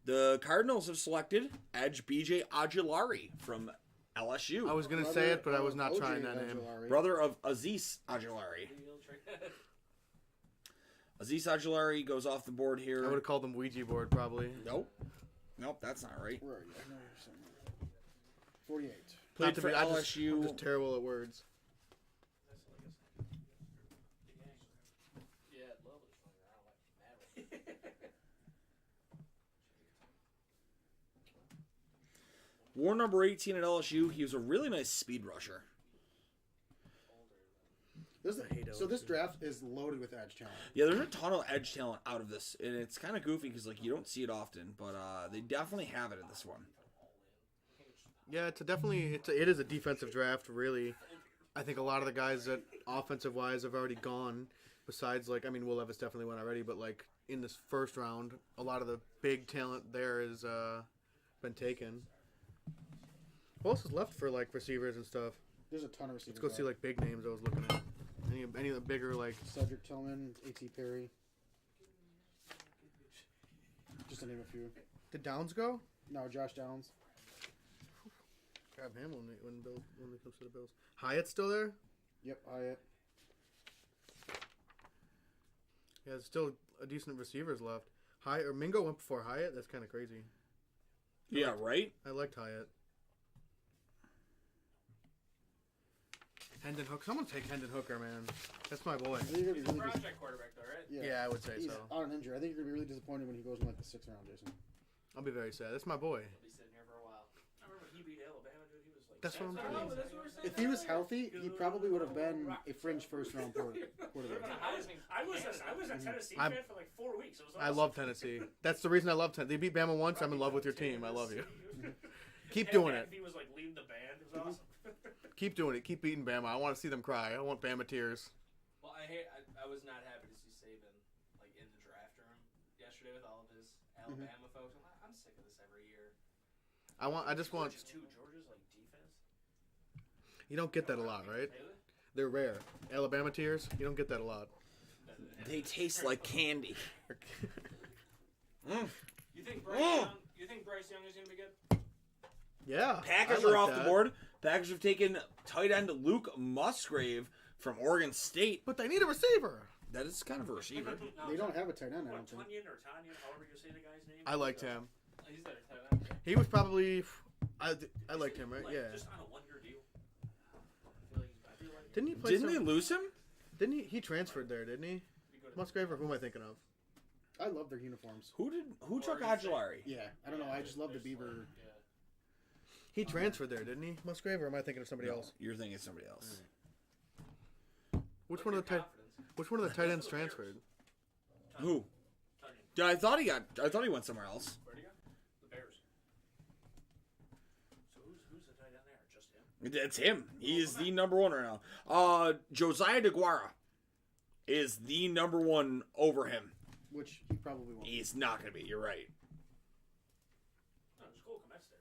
The Cardinals have selected edge BJ Ojulari from LSU. I was gonna Brother say it, but I was of not OJ trying that name. Ojulari. Brother of Azeez Ojulari. Azeez Ojulari goes off the board I here. would have called him Ouija board probably. Nope. Nope, that's not right. Where are you? I know you're somewhere. 48. Played Not to for be- LSU. I'm just terrible at words. yeah, love it. Wore number 18 at LSU. He was a really nice speed rusher. So this draft is loaded with edge talent. Yeah, there's a ton of edge talent out of this, and it's kind of goofy because like you don't see it often, but they definitely have it in this one. Yeah, it is a defensive draft. Really, I think a lot of the guys that offensive wise have already gone. Besides, like, I mean, Will Levis definitely went already, but like in this first round, a lot of the big talent there has been taken. Who else is left for like receivers and stuff? There's a ton of receivers. Let's go see like big names I was looking at. Any of the bigger like Cedric Tillman, A.T. Perry. Just to name a few. did Downs go? No, Josh Downs. Grab him when it comes to the Bills. Hyatt's still there. Yep, Hyatt. Yeah, there's still a decent receivers left. Hyatt or Mingo went before Hyatt. That's kind of crazy. Yeah, right? I liked Hyatt. Hendon Hooker. Someone take Hendon Hooker, man. That's my boy. I think you're He's gonna a be really project quarterback, though, right? Yeah, I would say He's so. on an injury. I think you're gonna be really disappointed when he goes in like the 6th round, Jason. I'll be very sad. That's my boy. He'll be sitting here for a while. I remember he beat Alabama, dude. He was like. That's what I'm saying. saying. That's what we're saying. If he was healthy, he probably would have been a fringe first round quarterback. I was a Tennessee I'm- fan for like 4 weeks. It was I awesome. love Tennessee. That's the reason I love Tennessee. They beat Bama once. I'm in love with your team. I love you. Keep doing it. He was like leading the band. It was awesome. Keep doing it. Keep beating Bama. I want to see them cry. I want Bama tears. Well, I was not happy to see Saban like in the draft room yesterday with all of his Alabama folks. I'm sick of this every year. I just want. Georgia's like defense. You don't get that a lot, right? Really? They're rare. Alabama tears. You don't get that a lot. They taste like candy. You think Bryce Young? You think Bryce Young is gonna be good? Yeah. Packers I like are off that. the board. Packers have taken tight end Luke Musgrave from Oregon State. But they need a receiver. That is kind of a receiver. They don't have a tight end, I What, don't think. Tunyon or Tanya, however you say the guy's name. I liked him. He's there. Tight end. He was probably. I liked him, right? Like, Yeah. Just on a 1-year deal. I feel like Didn't he play? Didn't they lose him? Didn't he? He transferred there, didn't he? Be good at Musgrave, or who am I thinking of? I love their uniforms. Who took Oregon State. Ojulari? Yeah, I don't know. I just love the Beaver. Yeah. He transferred there, didn't he? Musgrave, or am I thinking of somebody else? You're thinking of somebody else. Which one of the tight ends transferred? Who? Tunyon. Yeah, I thought he went somewhere else. Where'd he go? The Bears. So who's the tight end there? Just him? It's him. He is the number one right now. Josiah DeGuara is the number one over him. Which he probably won't. He's not going to be. You're right. No, there's Cole Kmet's there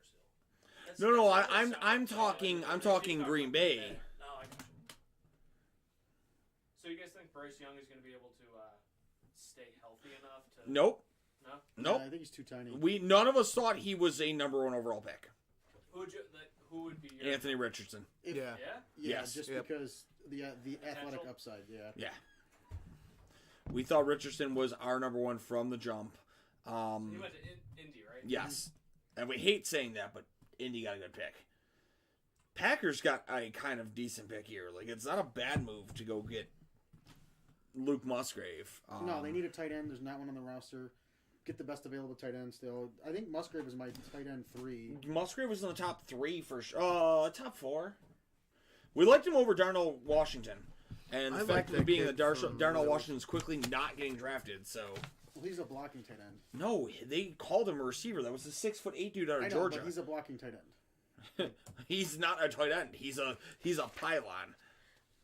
still. No, That's I'm talking Green Bay. No, I got you. So you guys think Bryce Young is going to be able to stay healthy enough to? Nope. No. Nope. Yeah, I think he's too tiny. None of us thought he was a number one overall pick. Who would be your? Anthony Richardson. If- Yeah. Yeah. Yeah, Yes. just Yep. because the athletic Potential. upside. Yeah. Yeah. We thought Richardson was our number one from the jump. He went to Indy, right? Yes. And we hate saying that, but Indy got a good pick. Packers got a kind of decent pick here. Like, it's not a bad move to go get Luke Musgrave. No, they need a tight end. There's not one on the roster. Get the best available tight end still. I think Musgrave is my tight end 3. Musgrave was in the top 3 for sure. Top 4. We liked him over Darnell Washington. And the I like fact of that being kid that from Darnell Middle. Washington's quickly not getting drafted, so... Well, he's a blocking tight end. No, they called him a receiver. That was the 6'8" dude out of I know, Georgia. but he's a blocking tight end. He's not a tight end. He's a pylon.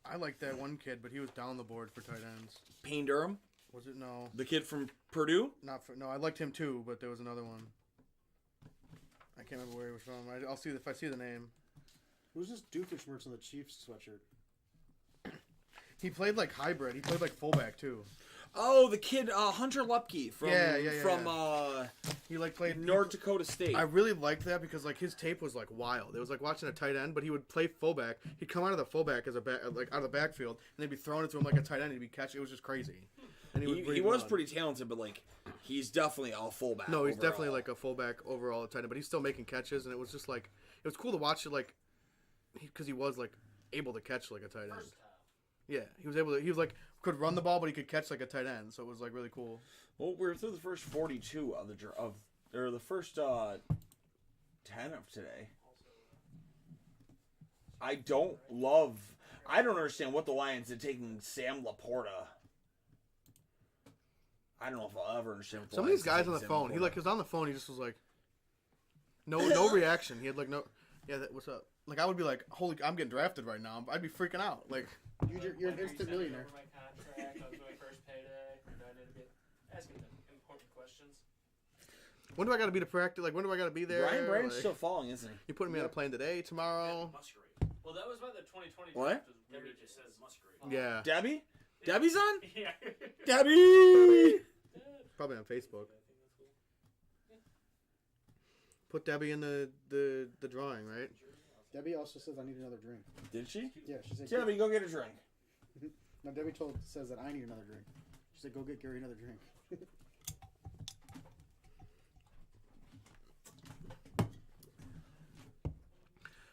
I like that one kid, but he was down the board for tight ends. Payne Durham, Was it? No. the kid from Purdue. Not for, no, I liked him too, but there was another one. I can't remember where he was from. I'll see if I see the name. Who's this doofus merch on the Chiefs sweatshirt? He played like hybrid. He played like fullback too. Oh, the kid Hunter Lupke from Yeah. He like played North Dakota State. I really liked that because like his tape was like wild. It was like watching a tight end, but he would play fullback. He'd come out of the fullback as a back, like out of the backfield, and they'd be throwing it to him like a tight end. And he'd be catching. It was just crazy. And he was pretty talented, but like he's definitely a fullback. No, he's overall. definitely like a fullback overall tight end, but he's still making catches, and it was just like it was cool to watch it like because he was like able to catch like a tight end. Versatile. Yeah, he was able to. He was like could run the ball, but he could catch like a tight end. So it was like really cool. Well, we're through the first 42 of the first 10 of today. I don't understand what the Lions did taking Sam Laporta. I don't know if I'll ever understand what the Some of these Lions guys did on the taking Sam phone, he Laporta. like was on the phone. He just was like, no reaction. He had like no, yeah, what's up? Like I would be like, holy, I'm getting drafted right now. I'd be freaking out. Like You're an instant millionaire. Over my contract, I was my first payday. Do I need to be asking them important questions? when do I got to be to practice? Like when do I got to be there? Ryan Brand's Like, still falling, isn't he? you putting me on a plane today, tomorrow? Musgrave. Well, that was why the 2020 What? draft was Debbie weird. just says Musgrave. Yeah, Debbie? Debbie's on? Yeah. Debbie! probably on Facebook. Put Debbie in the drawing, right? Debbie also says I need another drink. Did she? Yeah, she said. Debbie, go get a drink. No, Debbie says that I need another drink. She said, "Go get Gary another drink."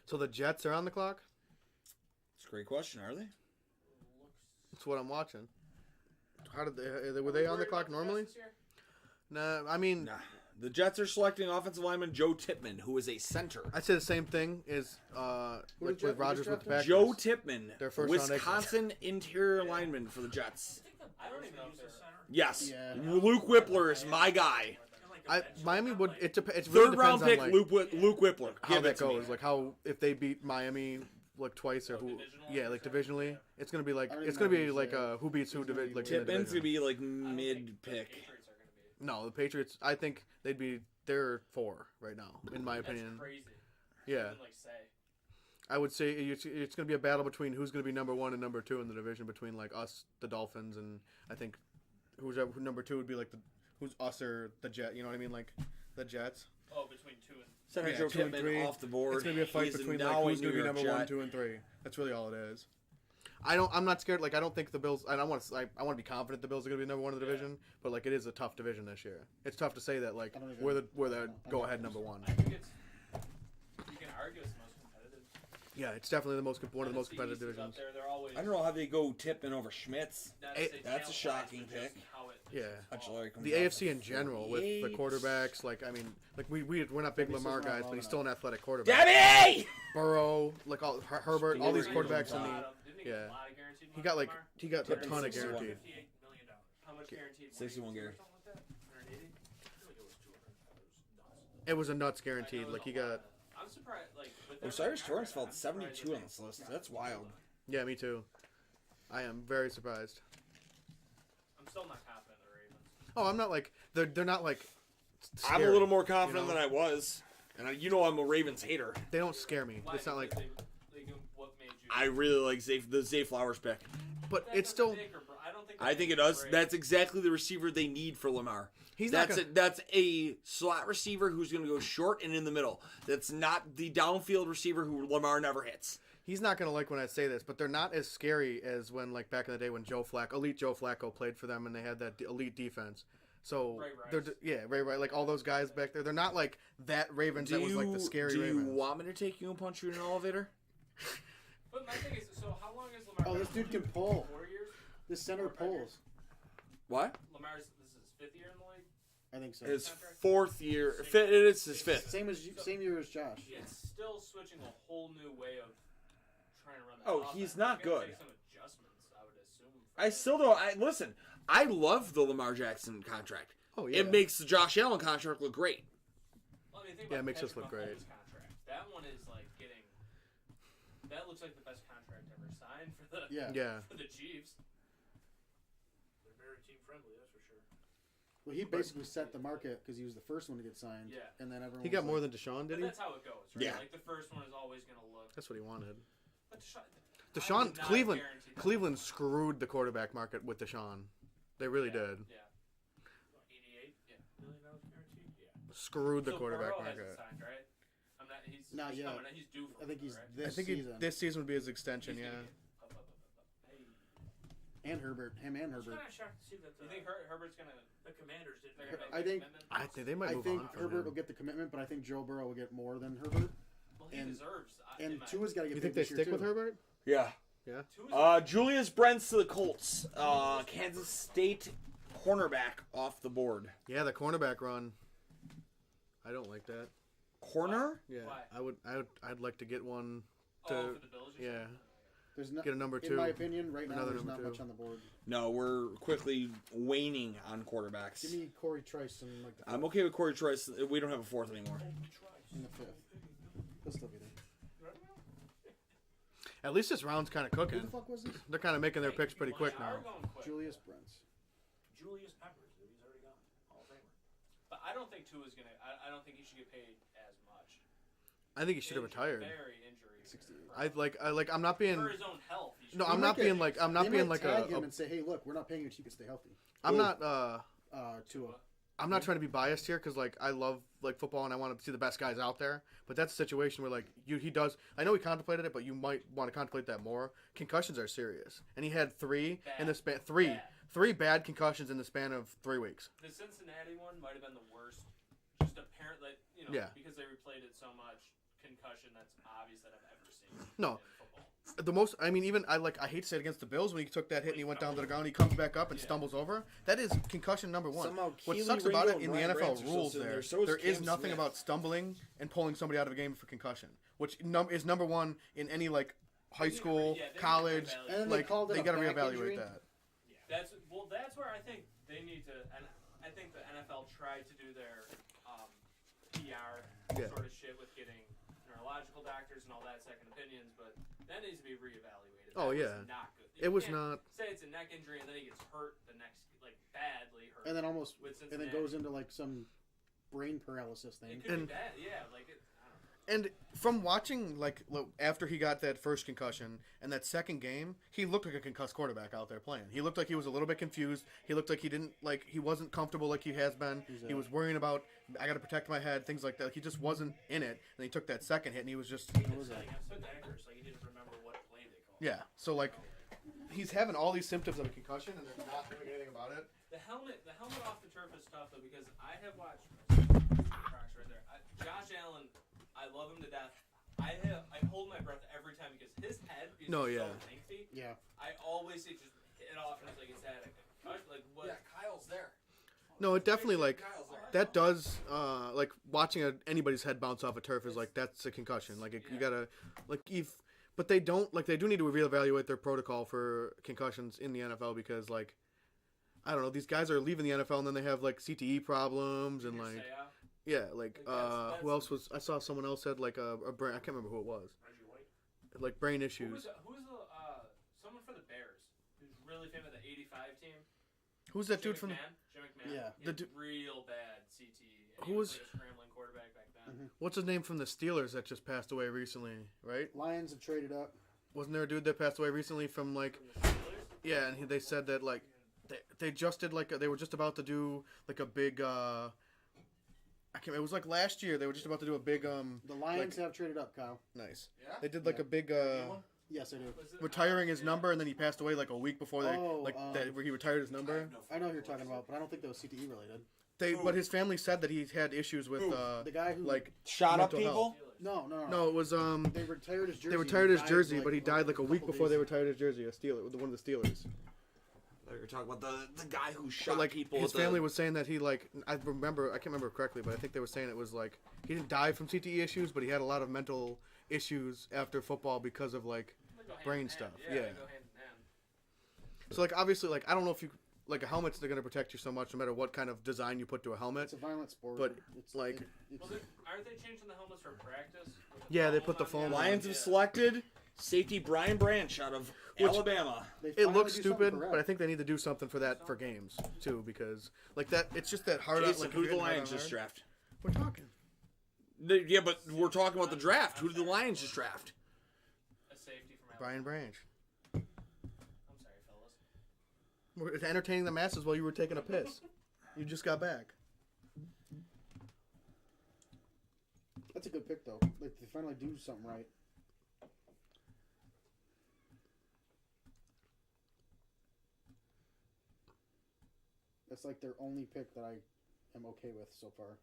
So the Jets are on the clock. It's a great question, are they? That's what I'm watching. How did they? Were they on the clock normally? Nah, I mean, Nah. The Jets are selecting offensive lineman Joe Tipman, who is a center. I'd say the same thing as like did with Rodgers with the Packers. Joe Tipman, Their first round exit. Wisconsin interior lineman for the Jets. I don't even know if Use they're. a center. Yes, Yeah. Luke Whippler is my guy. Like a bench Miami would. like, It's really Third round depends pick, on like Luke Whippler. how Give that it to me. goes. Like how if they beat Miami like twice or who? divisional? Yeah, like divisionally. It's gonna be like I don't it's even gonna know be who's like there. who beats who It's gonna division. be Like in the Tipman's division. gonna be like I don't think mid the pick. Patriots are going to be. No, the Patriots. I think they'd be. They're 4 right now, in my That's opinion. crazy. Yeah, Even, like, say. I would say it's going to be a battle between who's going to be number 1 and number 2 in the division between like us, the Dolphins, and I think who's number 2 would be like who's us or the Jet. You know what I mean? Like the Jets. Oh, between 2 and. Center Yeah, Joe 2 and 3. Tipman off the board. It's going to be a fight He's between now like a who's going to New be York number 1, Jet. 2, and 3. That's really all it is. I'm not scared. Like I don't think the Bills. I want to be confident the Bills are going to be number 1 in the division. But like it is a tough division this year. It's tough to say that like I don't even- we're the go ahead number 1. I think it's. You can argue it's the most competitive. Yeah, it's definitely one of the most NFC competitive East is divisions. Up there. They're always. I don't know how they go Tipman over Schmitz. not Hey, to say that's a talent-wise, shocking but just pick. how it, Yeah. Actually, The AFC in general with the quarterbacks, like I mean, like we're not big Debbie Lamar says not guys, but long he's still an athletic quarterback. Debbie! Burrow, like all Herbert, all these quarterbacks in the Didn't he get yeah. a lot of guaranteed he money, got like Lamar? he got a ton of 61. guaranteed. $58 million. How much guaranteed? 61 money? Gary. Something like that? 180? I feel like it was 200. That was nuts. It was a nuts I guaranteed. know Like he there's a lot got of that. I'm surprised. Like with Osiris that Torrance record, fell I'm surprised 72 that on this list. That's wild. yeah, me too. I am very surprised. I'm still not confident in the Ravens. Oh, I'm not like they're not like. I'm a scary, little more confident you know? than I was. And you know I'm a Ravens hater. They don't scare me. Why? It's not like, Because what made you? I really like the Zay Flowers pick. but That it's doesn't still. make or I don't think. I think it does. That's exactly the receiver they need for Lamar. That's a slot receiver who's going to go short and in the middle. That's not the downfield receiver who Lamar never hits. He's not going to like when I say this, but they're not as scary as when, like, back in the day when elite Joe Flacco played for them and they had that elite defense. So, Ray Rice, like all those guys back there. They're not like that Ravens that was like the scary Ravens. Do you want me to take you and punch you in an elevator? But my thing is, so how long is Lamar? Oh, this dude can pull. 4 years? This center pulls. What? This is his 5th year in the league? I think so. His 4th year. It is his 5th. Same year as Josh. It's still switching a whole new way of trying to run that offense. He's not It's gonna good. take some adjustments, I would assume. I still don't. Listen, I love the Lamar Jackson contract. Oh, yeah. It makes the Josh Allen contract look great. Well, I mean, think Yeah, about it makes us Patrick look great. Mahomes' Contract. That one is like getting. That looks like the best contract ever signed for the Yeah. for the Chiefs. They're very team friendly, that's for sure. Well, he basically set the market because he was the first one to get signed. Yeah. And then everyone. He got was more like, than Deshaun, But did he? that's how it goes, right? Yeah. Like the first one is always going to look. That's what he wanted. But I Deshaun, would not Cleveland guarantee that. Cleveland screwed the quarterback market with Deshaun. They really did. Yeah. 88. Yeah. $1 million guaranteed? Yeah. Screwed the So quarterback Burrow market. hasn't signed, right? I'm not. He's Not he's yet. coming. He's due for. I think one, he's right? I this think season. this season would be his extension, He's yeah. gonna get up. Hey. And Herbert. Him and I was Herbert. kind of shocked to see that You think Herbert's gonna? the Commanders didn't They're make gonna I make think- a commitment? I think they might I move think on from Herbert him. will get the commitment, but I think Joe Burrow will get more than Herbert. Well, he and- deserves. And Tua's got to get You paid think they this year, stick too. with Herbert? Yeah. Tua's Julius Brents to the Colts. Kansas State cornerback off the board. Yeah, the cornerback run. I don't like that. Corner? Yeah, Why? I'd like to get one oh, to for the Bills. Or yeah. something? There's not, Get a number in two. my opinion, right now Another there's number not two. much on the board. No, we're quickly waning on quarterbacks. Give me Corey Trice in like the, I'm okay with Corey Trice. We don't have a 4th anymore. in the 5th. He'll still be there. At least this round's kind of Who cooking. the fuck was this? They're kind of making their picks pretty Well, quick they now. are going quick. Julius Brents. Julius Peppers, dude. He's already gone. Hall of Famer. But I don't think Tua's gonna. I don't think he should get paid as much. I think he should have retired. Very injury. 68. I'm not being. For his own health. He should No, be I'm might not get- being like. I'm not They being might like tag a. him and say, hey, look, we're not paying you so you can stay healthy. I'm not. Tua. I'm not trying to be biased here because like I love like football and I want to see the best guys out there. But that's a situation where like he does. I know he contemplated it, but you might want to contemplate that more. Concussions are serious, and he had three in the span three bad concussions in the span of 3 weeks. The Cincinnati one might have been the worst. Just apparently, Yeah. because they replayed it so much. Concussion that's obvious that I've ever seen. No. In football. The most, I mean, even I hate to say it against the Bills when he took that hit and he went down to the ground. He comes back up and stumbles over. That is concussion number one. Somehow What Keely sucks about Ringo it in and the Ryan NFL Brands are still rules sitting there, there. So is there is Cam nothing Smith. about stumbling and pulling somebody out of a game for concussion, which is number one in any like high school, they need to college. reevaluate. And then they Like called it they a got to back reevaluate injury. that. That's where I think they need to, and I think the NFL tried to do their PR Yeah. sort of shit with getting neurological doctors and all that second opinions, but that needs to be reevaluated. Oh, That yeah. was not good. It was can't not. say it's a neck injury and then he gets hurt the next, like badly hurt. And then almost, with and then Cincinnati. goes into like some brain paralysis thing. It could and- be bad, yeah. Like it, I don't know. And from watching, like, after he got that first concussion and that second game, he looked like a concussed quarterback out there playing. He looked like he was a little bit confused. He looked like he wasn't comfortable like he has been. He was worrying about, I got to protect my head, things like that. He just wasn't in it. And he took that second hit and he was just, Setting up some actors, like he didn't remember what play they called. yeah. So, like, he's having all these symptoms of a concussion and they're not doing anything about it. The helmet off the turf is tough though because I have watched Crocs right there. Josh Allen, I love him to death. I hold my breath every time because his head is so lengthy. Yeah. I always say just hit it off and it's like it's had a concussion. Like what? Yeah, Kyle's there. No, it definitely, like, Kyle's there. that does, like, watching anybody's head bounce off a turf is, like, that's a concussion. Like, you gotta, like, but they don't, like, they do need to reevaluate their protocol for concussions in the NFL because, like, I don't know, these guys are leaving the NFL and then they have, like, CTE problems and, like, yeah, like, that's- who else was, I saw someone else had, like, a brain, I can't remember who it was, Reggie White. like, brain Who's issues. the someone for the Bears who's really famous, the '85 team? Who's that Jim dude from, Jim McMahon. Yeah. He The had du- real bad CTE. And Who he was- played a scrambling quarterback back then. what's his name from the Steelers that just passed away recently, right? Lions have traded up. Wasn't there a dude that passed away recently from, like, From the Steelers? yeah, and they said that, like, They just did they were just about to do like a big. It was like last year. They were just about to do a big. The Lions have traded up, Kyle. Nice. Yeah? They did like a big. Yes, I do. Retiring his number, and then he passed away like a week before they where he retired his number. I know who you're talking about, but I don't think that was CTE related. But his family said that he had issues with The guy who Shot up mental people. health. No. No, it was They retired his jersey. They retired his He jersey, died, but he died like a week couple before they days. retired his jersey. A Steeler, one of the Steelers. You're talking about the guy who But shot like people. his at the- family was saying that he I can't remember correctly, but I think they were saying it was like he didn't die from CTE issues, but he had a lot of mental issues after football because of like brain stuff. Yeah. Yeah. They go hand in hand. So like obviously like I don't know if you like a helmet's they're gonna protect you so much no matter what kind of design you put to a helmet. It's a violent sport. But, it's like- Well, aren't they changing the helmets for practice? With the Yeah, they foam put the on foam on. Lions have Yeah. selected safety Brian Branch out of Alabama. they It finally looks do something stupid, correct. but I think they need to do something for that for games too because like that it's just that hard. Jason, like, who did the hard on Lions just hard. draft? We're talking. Yeah, but we're talking about the draft. Who did the Lions just draft? A safety from Brian Alabama. Branch. I'm sorry, fellas. We're entertaining the masses while you were taking a piss. You just got back. That's a good pick, though. Like, they finally do something right. That's like their only pick that I am okay with so far.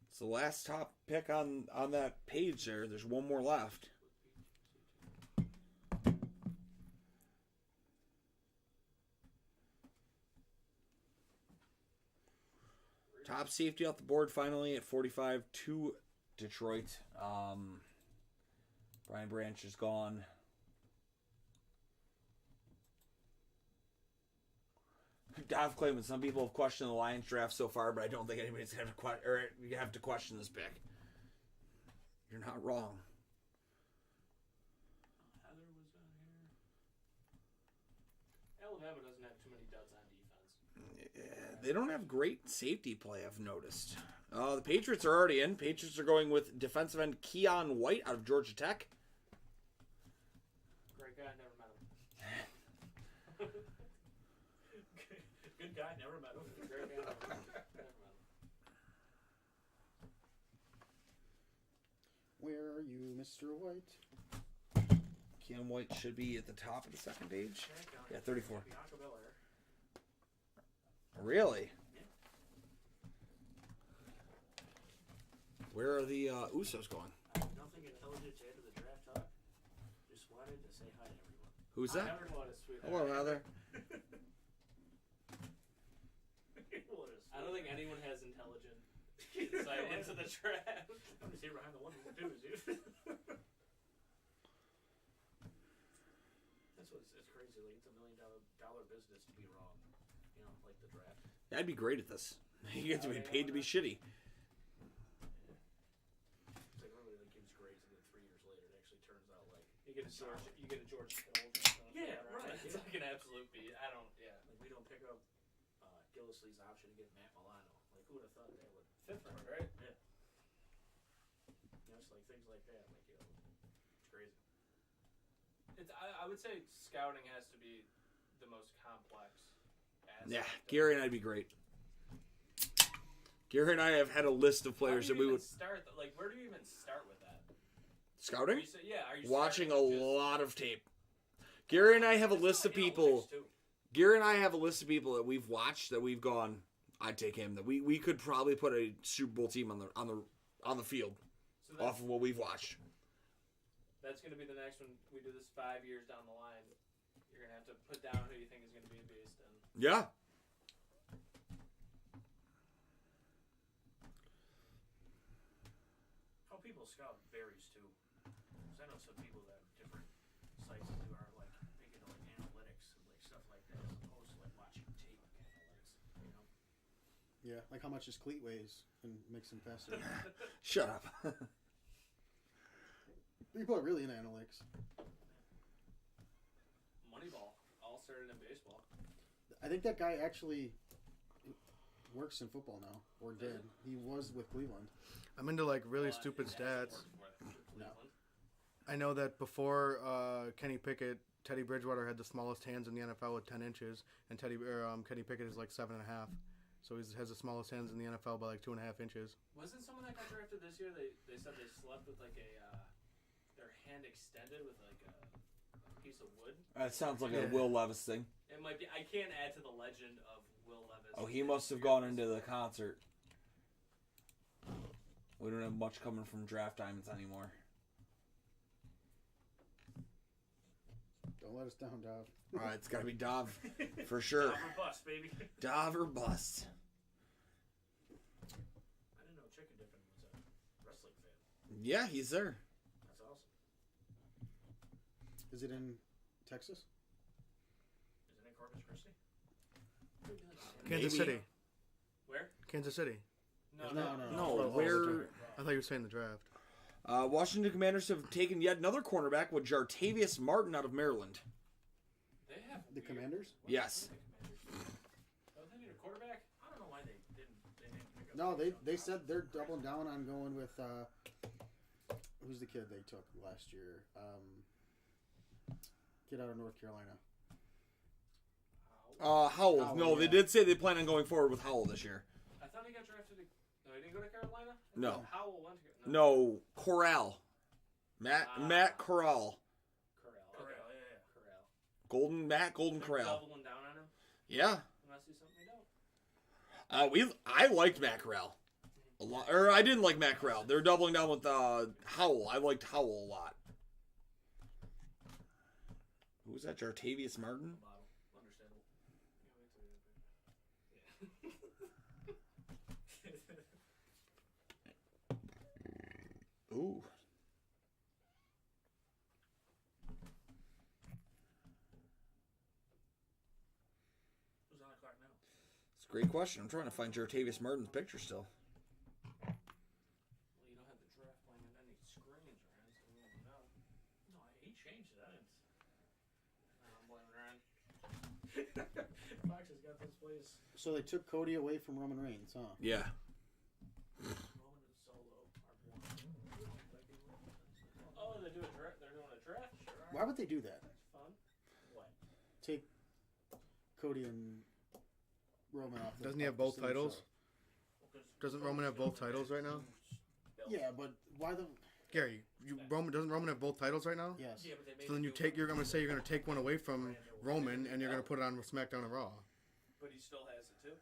It's the last top pick on that page there. There's one more left. Top safety off the board finally at 45 to Detroit. Brian Branch is gone. Dov Clayman, some people have questioned the Lions draft so far, but I don't think anybody's going to have to question this pick. You're not wrong. Heather was on here. Alabama doesn't have too many duds on defense. Yeah, they don't have great safety play, I've noticed. The Patriots are already in. Patriots are going with defensive end Keon White out of Georgia Tech. Great guy, never met him. Good guy, never met him. Great guy, never met him. Where are you, Mr. White? Keon White should be at the top of the second page. Yeah, 34. Bianca Belair. Really? Where are the Usos going? Nothing intelligent to add to the draft talk. Just wanted to say hi to everyone. Who's that? Heather, what a sweetheart. Hello, Heather. What a I don't think anyone has intelligent insight into the draft. I'm just here behind the one who do, dude. That's what's it's crazy. Like it's $1 million business to be wrong. You know, like the draft. I'd be great at this. You get to be paid to be shitty. It's like everybody like gives grades and then 3 years later it actually turns out like You get a George Kittle. or something. Yeah, right. It's like an absolute beat. I don't. Yeah. we don't pick up Gillislee's option to get Matt Milano. Like who would have thought that would Fifth round, right? Yeah. You know, it's like things like that. Like it's crazy. I would say scouting has to be the most complex aspect. Yeah, of- Gary and I'd be great. Gary and I have had a list of How players do that you we even would start? Like, where do you even start with that? scouting. Are you Watching a starting with just- lot of tape. Gary and I have a It's list not of people. analytics, too. Gary and I have a list of people that we've watched that we've gone. I'd take him. That we could probably put a Super Bowl team on the field So that's, off of what we've watched. that's going to be the next one. We do this 5 years down the line. You're going to have to put down who you think is going to be a beast. And Yeah. How people scout varies too. 'Cause I know some people that have different sites that do are like big into like analytics and like stuff like that, as opposed to like watching tape analytics. You know. Yeah, like how much his cleat weighs and makes him faster. Shut up. People are really into analytics. Moneyball all started in baseball. I think that guy actually works in football now, or did. He was with Cleveland. I'm into like really Well, stupid he has stats. worked for Cleveland. I know that before Kenny Pickett, Teddy Bridgewater had the smallest hands in the NFL with 10 inches, and Kenny Pickett is like 7.5. So he has the smallest hands in the NFL by like 2.5 inches. Wasn't someone that got drafted this year? They said they slept with like their hand extended with like a piece of wood. That sounds like a Will Levis thing. It might be. I can't add to the legend of Will Levis. Oh, he must have gone into the concert. We don't have much coming from Draft Diamonds anymore. Don't let us down, Dov. All right, it's got to be Dov for sure. Dov or bust, baby. Dov or bust. I didn't know Chicken Dippin was a wrestling fan. Yeah, he's there. That's awesome. Is it in Texas? Isn't it Corpus Christi? Kansas Maybe. City. Where? Kansas City. No. No, where? I thought you were saying the draft. Washington Commanders have taken yet another cornerback with Jartavius Martin out of Maryland. They have The Commanders? Yes. Don't they need a quarterback? I don't know why they didn't pick up. No, they said they're doubling down on going with who's the kid they took last year? Kid out of North Carolina. Howell. Howell, No, they yeah. did say they plan on going forward with Howell this year. I thought he got drafted. No, he didn't go to Carolina. No. Howell went to. No, Corral. Matt Corral. Corral. Corral, Okay. yeah. Corral. Golden They're Corral. doubling down on him. Yeah. Unless he's something we don't. I liked Matt Corral a lot. Or I didn't like Matt Corral. They're doubling down with Howell. I liked Howell a lot. Who was that? Jartavius Martin? Model. Understandable. Ooh. Who's on the clock now? It's a great question. I'm trying to find Jartavius Martin's picture still. Well, you don't have the draft playing on any screens, right? So we don't know. No, he changed it. I didn't. I'm blaming Ryan. Fox has got this place. So they took Cody away from Roman Reigns, huh? Yeah. Roman and Solo are one. Oh, they do a draft. They're doing a draft. Sure. Why would they do that? That's fun. What? Take Cody and Roman off. Doesn't he have both the same titles? show. Doesn't Roman have both titles right now? Yeah, but why the? Gary, doesn't Roman have both titles right now? Yes. Yeah, but they made So then him you do take. it. You're going to say you're going to take one away from Roman, and you're going to put it on SmackDown and Raw. But he still has it too.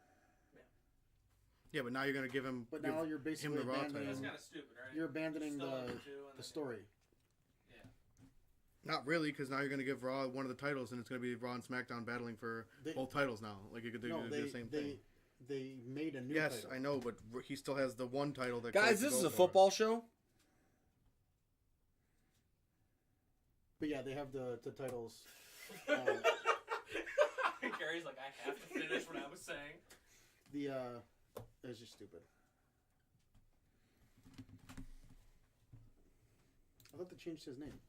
Yeah, but now you're going to give him. But give now you're him basically the Raw abandoning. That's title. kind of stupid, right? You're abandoning Still have the it too, and the then- story. Not really, because now you're going to give Raw one of the titles, and it's going to be Raw and SmackDown battling for They- both titles now. Like you could do No, the same thing. they made a new. Yes, title. I know, but he still has the one title that. Guys, Cody this could is go a for. football show. But yeah, they have the titles. Gary's like, I have to finish what I was saying. It's just stupid. I thought they changed his name.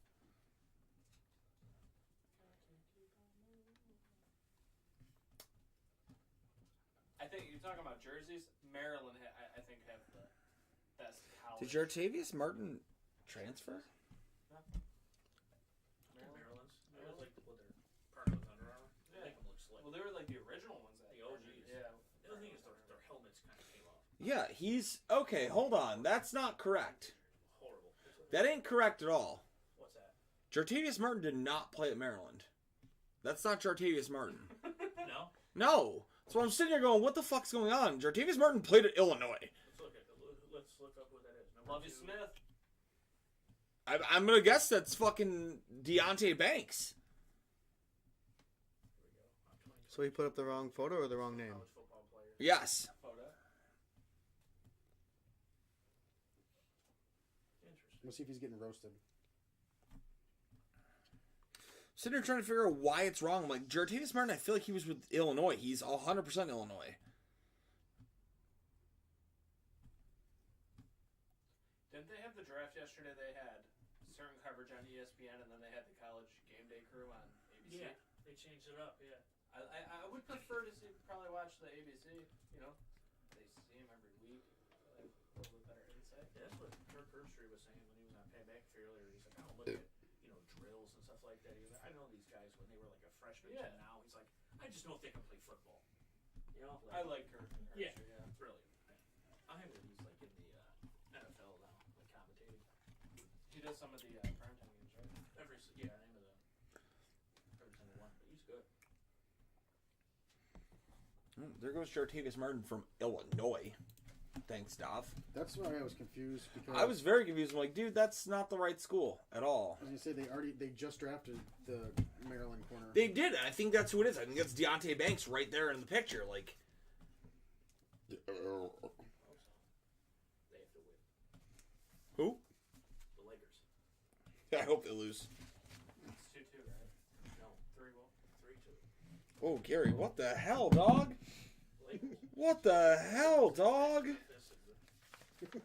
I think you're talking about jerseys. Maryland, I think, have the best college. Did Jartavius Martin transfer? Maryland's. I was like, what they're partnered with Under Armour. They make them look slick. Well, they were like the original ones. The OGs. Yeah. The other thing is their helmets kind of came off. Yeah, he's okay. Hold on, that's not correct. Horrible. That ain't correct at all. What's that? Jartavius Martin did not play at Maryland. That's not Jartavius Martin. No? No. So I'm sitting here going, what the fuck's going on? Jartavius Martin played at Illinois. Let's look up who that is. Number Lovey 2. Smith. I'm gonna guess that's fucking Deontay Banks. Here we go. 20. So he put up the wrong photo or the wrong name? College football player. Yes. Photo. Interesting. Let's see if he's getting roasted. Sitting here trying to figure out why it's wrong. I'm like, Jartavius Martin, I feel like he was with Illinois. He's 100% Illinois. Didn't they have the draft yesterday? They had certain coverage on ESPN, and then they had the college game day crew on ABC. Yeah, they changed it up, yeah. I would prefer to probably watch the ABC. You know, they see him every week. So they have a little bit better insight. Yeah, that's what Kirk Herbstreit was saying when he was on Payback earlier. He's like, I don't look at stuff like that. He's like, I know these guys when they were like a freshman. Yeah. To now he's like, I just don't think I can play football. You know, I like Kirk. Yeah, Yeah. brilliant. I heard he's like in the NFL now, like commentating. He does some of the primetime games, right? Name of every single one, but he's good. There goes Jartavius Martin from Illinois. Thanks, Dov. That's why I was confused because I was very confused. I'm like, dude, that's not the right school at all. I was gonna say they just drafted the Maryland corner. They did. I think that's who it is. I think that's Deontay Banks right there in the picture. Like, They have to win. who? The Lakers. I hope they lose. It's 2-2, right? No, 3-2. Oh, Gary, what the hell, dog? Lakers. What the hell, dog? This is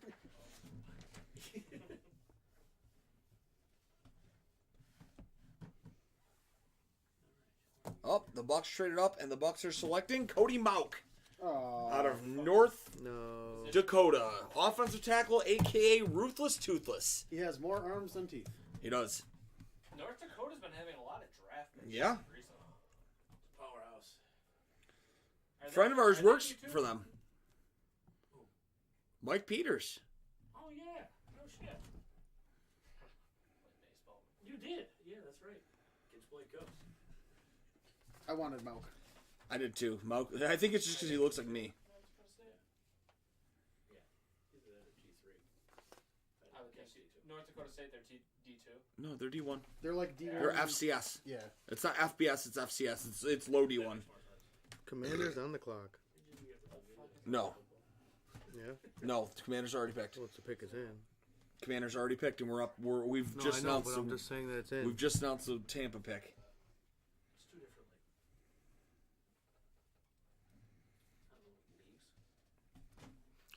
Oh, the Bucks traded up, and the Bucks are selecting Cody Mauk Oh, out of North No. Dakota, offensive tackle, aka Ruthless Toothless. he has more arms than teeth. He does. North Dakota's been having a lot of draft picks Yeah. recently. powerhouse. Are Friend they- of ours are they works D2? for them. Mike Peters. Oh yeah, no shit. Play baseball. You did. Yeah, that's right. Kids play Cubs. I wanted milk. I did too. Mauk. I think it's just because he looks like me. Yeah, he's at G3. I would guess North Dakota State, they're D2. No, they're D1. They're like D1. They're FCS. Yeah. It's not FBS. It's FCS. It's low D1. Commanders on the clock. No, Yeah. no. The Commanders already picked. Well, it's the pick is in. Commanders already picked, and we're up. We've No, just I know, announced. but I'm just saying that it's in. We've just announced the Tampa pick. It's two different leagues.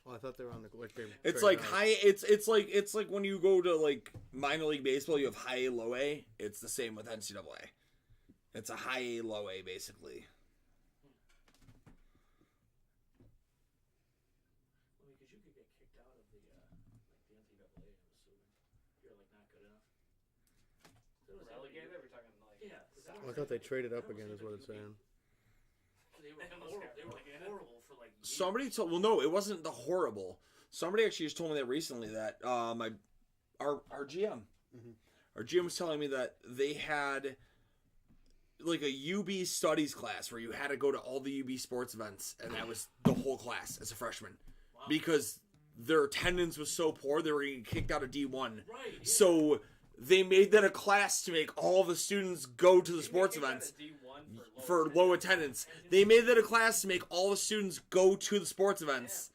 Oh, I thought they were on the like they. It's traded like out. high. It's like when you go to like minor league baseball, you have high A, low A. It's the same with NCAA. It's a high A, low A basically. Well, because you could get kicked out of the NCAA. I'm assuming you're like not good enough. So was that Relegated? We're talking like. Yeah. I thought they traded up again, is what it's saying. They were horrible. They were horrible for like years. Somebody told. Well, no, it wasn't the horrible. Somebody actually just told me that recently that our GM, our GM was telling me that they had like a UB studies class where you had to go to all the UB sports events, and that was the whole class as a freshman, because their attendance was so poor they were getting kicked out of D1. Right. Yeah. So they made that a class to make all the students go to the sports They kicked out events of D1 for low attendance. They made that a class to make all the students go to the sports events.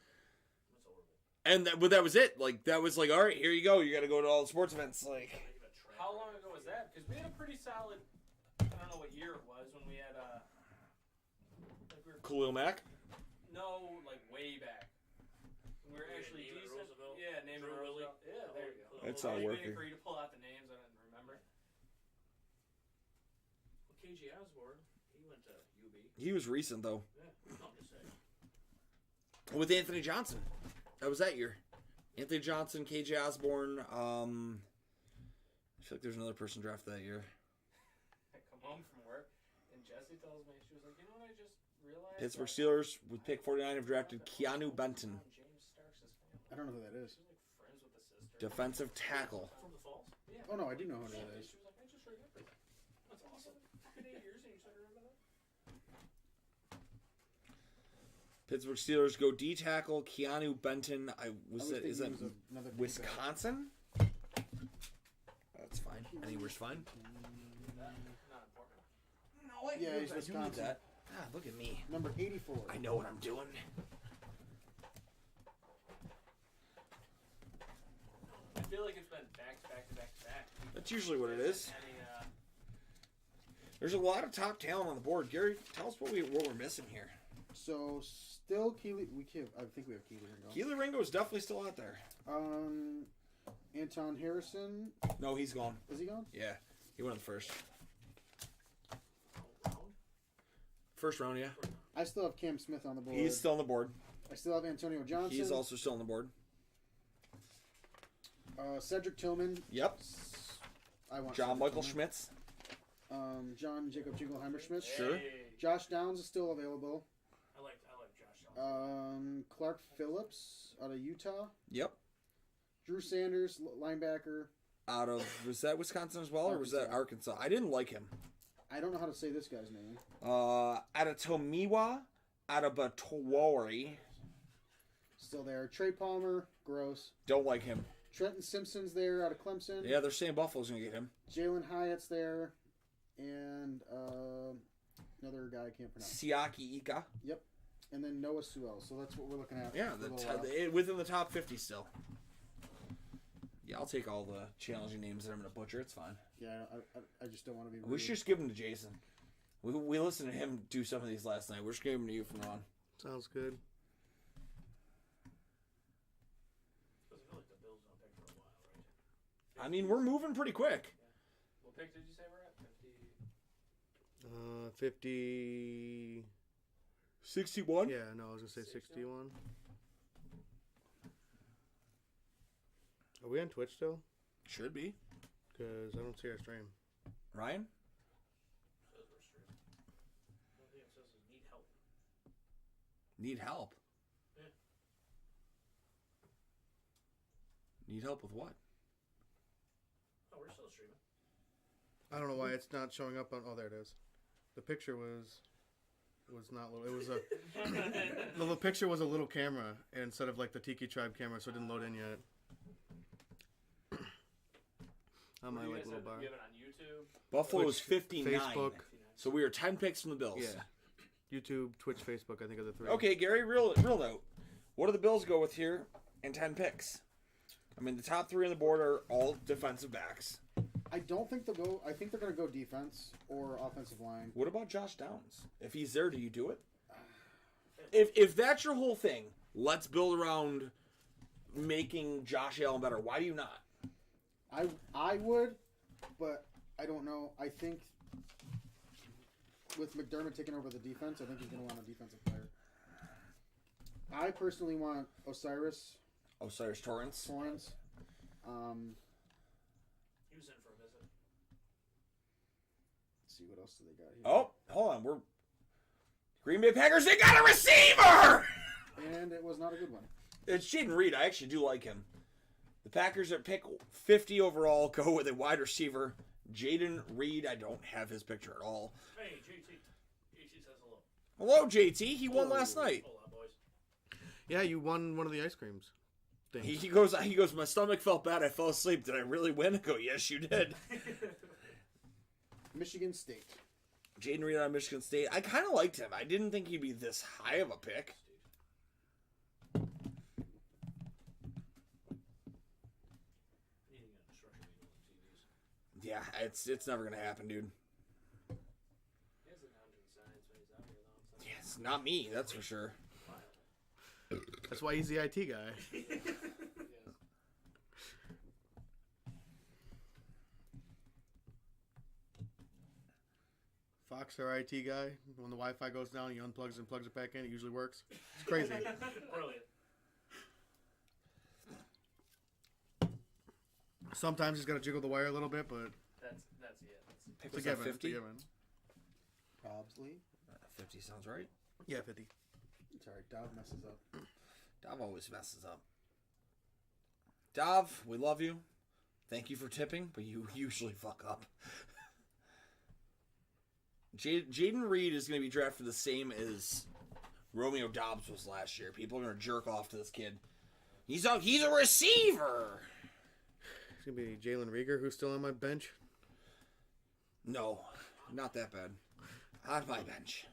That's horrible. And that was it. Like, that was like, all right, here you go. You got to go to all the sports events. Like, How long ago was that? Because we had a pretty solid. I don't know what year it was when we had like we were Khalil Mack. no like way back. We were actually Naaman decent. Roosevelt? Yeah, Naaman Drew Willie? Roosevelt. Yeah, there you go. That's I not was working. waiting for you to pull out the names. I didn't remember. Well, KJ Osborne, he went to UB. He was recent, though. Yeah, I'm just saying. With Anthony Johnson. That was that year. Anthony Johnson, KJ Osborne. I feel like there's another person drafted that year. I come home from work and Jessie tells me, she was like, you know what I just realized? Pittsburgh Steelers with pick 49 have drafted Keanu Benton, James Starks' family. I don't know who that is. She was like friends with the sister. defensive tackle. From the Falls? Yeah. Oh no, I do know who that is. She was like, I just remembered that. That's awesome. It's been 8 years and you still remember that? Pittsburgh Steelers go D tackle Keanu Benton. Is that thinking he was another big Wisconsin? That's fine. Anywhere's fine. Not important. No, I Yeah, he's I do need Wisconsin. that. Ah, look at me. guy. Number 84. I know what I'm doing. I feel like it's been back to back to back to back. That's usually what it is. Any, There's a lot of top talent on the board. Gary, tell us what we're missing here. So still Keely. I think we have Keely Ringo. Keely Ringo is definitely still out there. Anton Harrison. No, he's gone. Is he gone? Yeah, he went in the first. Round? First round, yeah. I still have Cam Smith on the board. He's still on the board. I still have Antonio Johnson. He's also still on the board. Cedric Tillman. Yep. I want John Cedric Michael Tillman. Schmitz. John Jacob Jingleheimer Schmidt. Sure. Hey. Josh Downs is still available. I like Josh Allen. Clark Phillips out of Utah. Yep. Drew Sanders, linebacker. Out of, was that Wisconsin as well, or was that Arkansas? I didn't like him. I don't know how to say this guy's name. Out of Tomiwa, out of Batawari. Still there. Trey Palmer, gross. Don't like him. Trenton Simpson's there out of Clemson. Yeah, they're saying Buffalo's going to get him. Jalen Hyatt's there. And another guy I can't pronounce. Siaki Ika. Yep. And then Noah Sewell. So that's what we're looking at. Yeah, for a little while. within the top 50 still. Yeah, I'll take all the challenging names that I'm going to butcher. It's fine. Yeah, I just don't want to be rude. We should just give them to Jason. We listened to him do some of these last night. We're just giving them to you from now on. Sounds good. I feel like the Bills don't pick for a while, right? I mean, we're moving pretty quick. What pick did you say we're at? 50. 50. 61? Yeah, no, I was gonna say 61. Are we on Twitch still? Should be. Because I don't see our stream. Ryan? Says we're streaming. The only thing it says is need help. Need help. Yeah. Need help with what? Oh, we're still streaming. I don't know why it's not showing up on. Oh, there it is. The picture was not little. It was a. The picture was a little camera instead of like the Tiki Tribe camera, so it didn't load in yet. On my You like guys little bar. have it on YouTube. Buffalo's Twitch, 59. Facebook. So we are 10 picks from the Bills. Yeah. YouTube, Twitch, Facebook. I think are the three. Okay, Gary, real note. What do the Bills go with here in 10 picks? I mean, the top 3 on the board are all defensive backs. I don't think they'll go. I think they're going to go defense or offensive line. What about Josh Downs? If he's there, do you do it? If that's your whole thing, let's build around making Josh Allen better. Why do you not? I would, but I don't know. I think with McDermott taking over the defense, I think he's going to want a defensive player. I personally want Osiris Osiris Torrance. Torrance. He was in for a visit. Let's see what else do they got here. Oh, hold on. We're Green Bay Packers. They got a receiver. And it was not a good one. It's Jaden Reed. I actually do like him. The Packers at pick 50 overall go with a wide receiver, Jaden Reed. I don't have his picture at all. Hey, JT. JT says hello. Hello, JT. He won last night. Hola, boys. Yeah, you won one of the ice creams. Things. He goes. My stomach felt bad. I fell asleep. Did I really win? I go, yes, you did. Michigan State. Jaden Reed on Michigan State. I kind of liked him. I didn't think he'd be this high of a pick. Needing an instruction manual on TVs. Yeah, it's never gonna happen, dude. He has the mountain signs when he's out here, though. So Yes, not me. That's for sure. That's why he's the IT guy. Fox, our IT guy. When the Wi-Fi goes down, he unplugs and plugs it back in. It usually works. It's crazy. Brilliant. Sometimes he's got to jiggle the wire a little bit, but That's Pick it's a was at given. It's a 50. given. Probably. 50 sounds right. Yeah, 50. Sorry, Dov messes up. Dav always messes up. Dav, we love you. Thank you for tipping, but you usually fuck up. Jaden Reed is going to be drafted the same as Romeo Dobbs was last year. People are going to jerk off to this kid. He's a receiver. It's going to be Jalen Rieger, who's still on my bench. No, not that bad. On my bench.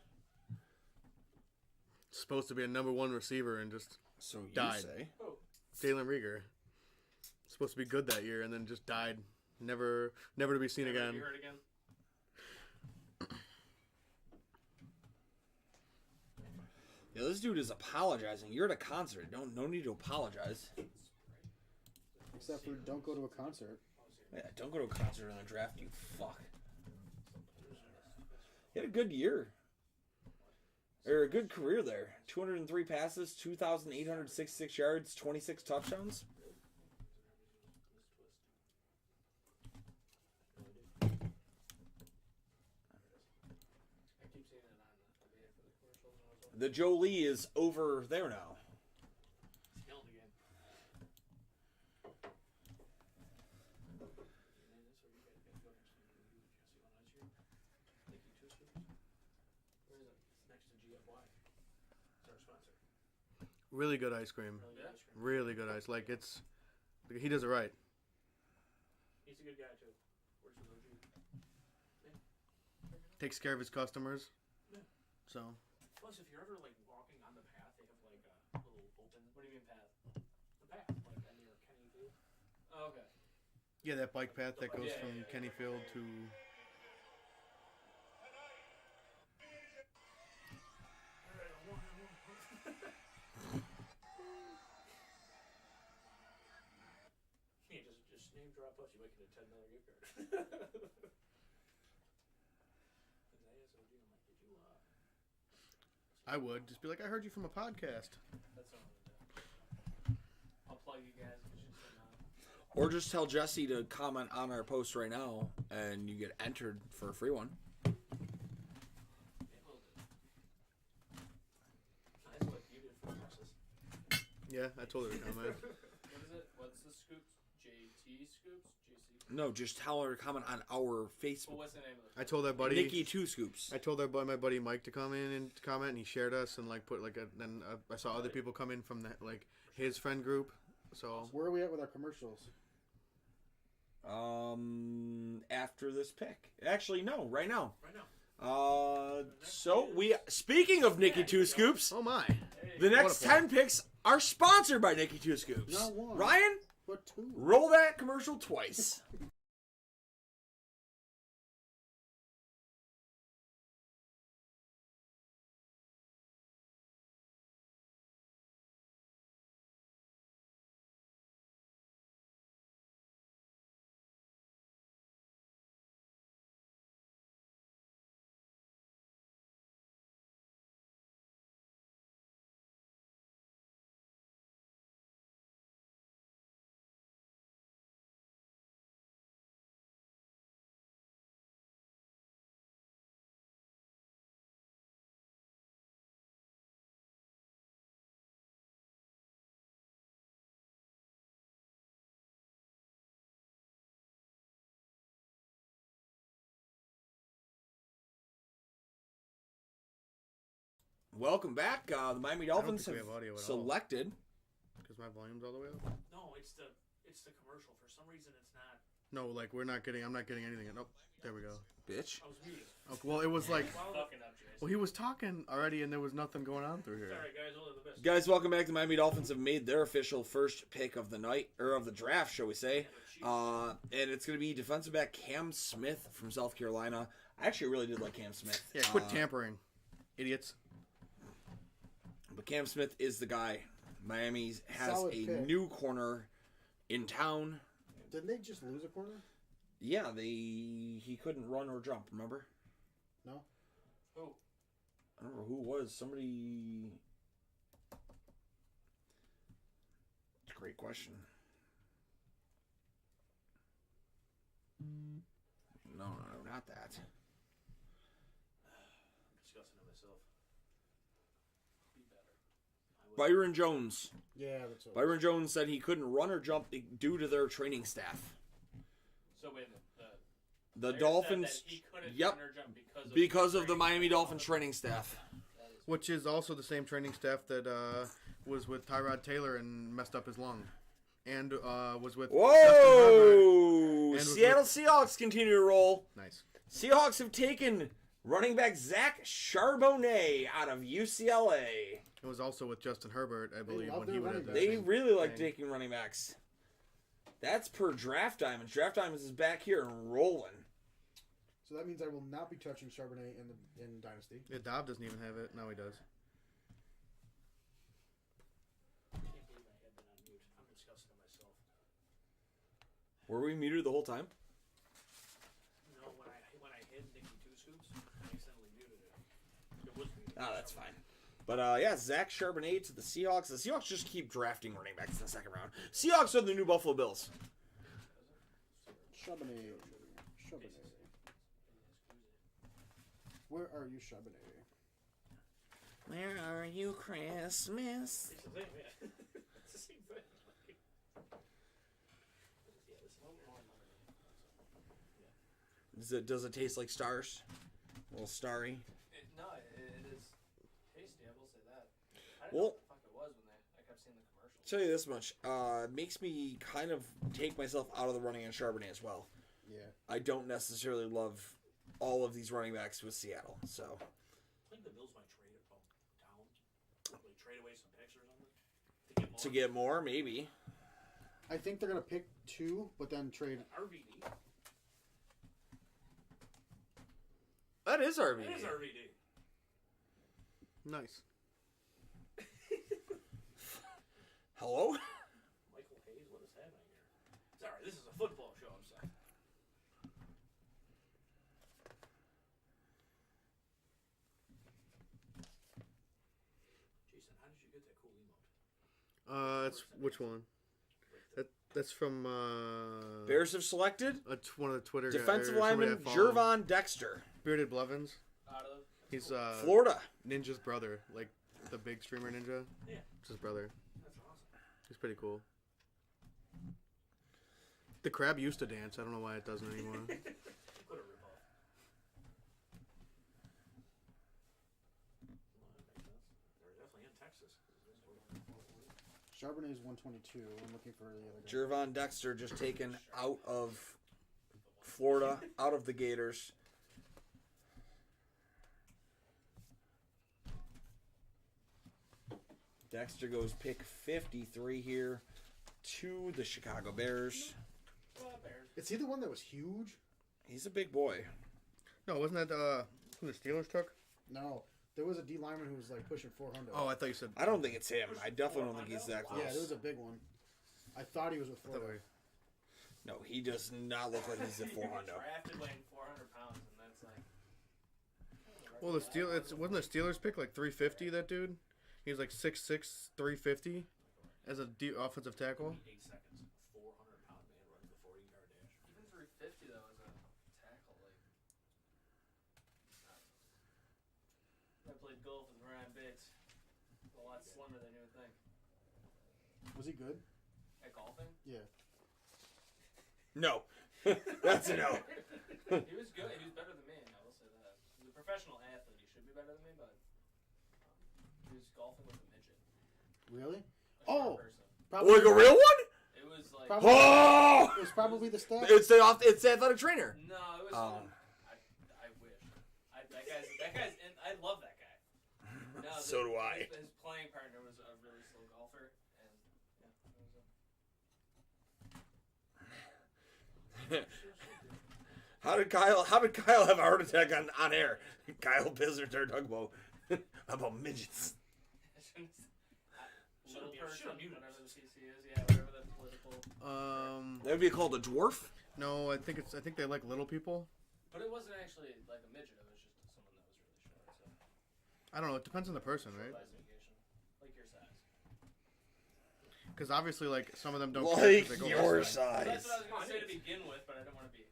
Supposed to be a number 1 receiver and just So you Died. say. Jalen Rieger. Supposed to be good that year and then just died. Never to be seen Never to again. be heard again. Yeah, this dude is apologizing. You're at a concert. No need to apologize. Except for don't go to a concert. Yeah, don't go to a concert in the draft, you fuck. He had a good year. Or a good career there. 203 passes, 2,866 yards, 26 touchdowns. seen it on the video for the commercials when I was over. The Jolie is over there now. It's killing the game. Really good ice cream. Really good ice. Like it's, he does it right. He's a good guy too. Works with OG. Takes care of his customers. Yeah. So. Plus, if you're ever like walking on the path, they have like a little open. What do you mean path? The path, like near Kenny Field. Oh, okay. Yeah, that bike path that goes from Kennyfield to. Just name drop us. You might get a $10 gift card. I would just be like, I heard you from a podcast. That's what I'm gonna do. I'll plug you guys. Or just tell Jesse to comment on our post right now, and you get entered for a free one. Yeah, I told her to comment. What is it? What's the scoops? JT scoops? JC? No, just tell her to comment on our Facebook. Well, what's the name of it? I told that buddy. Nikki Two Scoops. I told my buddy Mike to come in and comment, and he shared us and like put like a. Then I saw other people come in from that like his friend group. So Where are we at with our commercials? After this pick. Actually, no, right now. Right now. So we. Speaking of Nikki Two Scoops, oh my, the What next a plan. 10 picks are sponsored by Nikki Two Scoops. Not one. Ryan, But two. roll that commercial twice. Welcome back. The Miami Dolphins think we have have audio at all. selected. because my volume's all the way up. No, it's the commercial. For some reason, it's not. No, like I'm not getting anything. Nope. There we go. Bitch. I was muted. Okay, well, it was like, Fucking up, Jason. well, he was talking already, and there was nothing going on through here. Sorry, guys. Only the best. Guys, welcome back. The Miami Dolphins have made their official first pick of the night, or of the draft, shall we say. And it's going to be defensive back Cam Smith from South Carolina. I actually really did like Cam Smith. Yeah, quit tampering, idiots. But Cam Smith is the guy. Miami has Solid a pick. new corner in town. Didn't they just lose a corner? Yeah, he couldn't run or jump, remember? No. Who? I don't remember who it was. Somebody... It's a great question. No, not that. I'm discussing it myself. Be better. Byron Jones. Yeah, that's what. Byron Jones said he couldn't run or jump due to their training staff. So wait a minute. The player Dolphins, said that he couldn't yep, run or jump because of the training Miami staff. Dolphins training staff. Which is also the same training staff that was with Tyrod Taylor and messed up his lung, and was with Justin Herbert. Whoa! And was Seattle Seahawks continue to roll. Nice. Seahawks have taken running back Zach Charbonnet out of UCLA. It was also with Justin Herbert, I believe, love when he their would have running that They same really like thing. taking running backs. That's per Draft Diamonds. Draft Diamonds is back here and rolling. So that means I will not be touching Charbonnet in Dynasty. Yeah, Dobb doesn't even have it. Now he does. I can't believe I had been on mute. I'm discussing it myself. Were we muted the whole time? No, when I hit Nikki Two Scoops, I accidentally muted it. It was muted. Oh, that's fine. But, yeah, Zach Charbonnet to the Seahawks. The Seahawks just keep drafting running backs in the second round. Seahawks are the new Buffalo Bills. Charbonnet. Where are you, Charbonnet? Where are you, Christmas? It's the same, yeah. It's the same thing. Yeah, this is Does it taste like stars? A little starry. No, it is tasty. I will say that. I didn't Well- know what the fuck it was when I kept seeing the commercials. Tell you this much, makes me kind of take myself out of the running on Charbonnet as well. Yeah. I don't necessarily love all of these running backs with Seattle, so I think the Bills might trade it down. Like trade away some picks or something. to get more, maybe. I think they're gonna pick 2, but then trade. RVD. That is RVD. It is RVD. Nice. Hello? Michael Hayes, what is happening here? Sorry, this is a football show, I'm sorry. Jason, how did you get that cool emote? It's which one? That's from Bears have selected one of the Twitter defensive guys, somebody lineman I follow. Jervon Dexter, Bearded Blevins. Out of He's Florida. Ninja's brother, like the big streamer Ninja. Yeah. It's his brother. That's awesome. He's pretty cool. The crab used to dance. I don't know why it doesn't anymore. What a ripoff. Well, that makes sense. They're definitely in Texas. Charbonnet is 122. I'm looking for the other guy. Jervon Dexter just taken out of Florida, out of the Gators. Dexter goes pick 53 here to the Chicago Bears. Bears. Is he the one that was huge? He's a big boy. No, wasn't that who the Steelers took? No. There was a D lineman who was like pushing 400. Oh, I thought you said. I don't think it's him. I definitely don't think he's that close. Yeah, there was a big one. I thought he was with Florida. No, he does not look like he's at 400. Drafted weighing 400 pounds, and that's like. Well, wasn't the Steelers pick like 350? That dude, he was like 6'6", 350 as a offensive tackle. 8 seconds. 400-pound man runs the 40-yard dash. Even 350 though as a tackle, like. I played golf with Ryan Bates. A lot slimmer than you would think. Was he good? At golfing? Yeah. No. That's a no. He was good. He was better than me, I will say that. He's a professional athlete. He should be better than me, but he was golfing with a midget. Really? A short Oh! person. Like a real one? It was like Probably- Oh! It was probably the stat. It's the athletic trainer. no, it was. I wish. That guy's. I love that guy. No, So do I. His playing partner was a really slow golfer, and yeah, it was How did Kyle have a heart attack on air? Kyle Bizzard there talking about midgets. little Should've person, muted whatever the us. PC is, yeah, whatever the political. That would be called a dwarf? No, I think they like little people. But it wasn't actually like a midget. It was just someone that was really short. So I don't know. It depends on the person, right? classification, like your size. Because obviously, like some of them don't. Like care 'cause they go your this way. Well, size. that's what I was gonna say to begin with, but I didn't want to be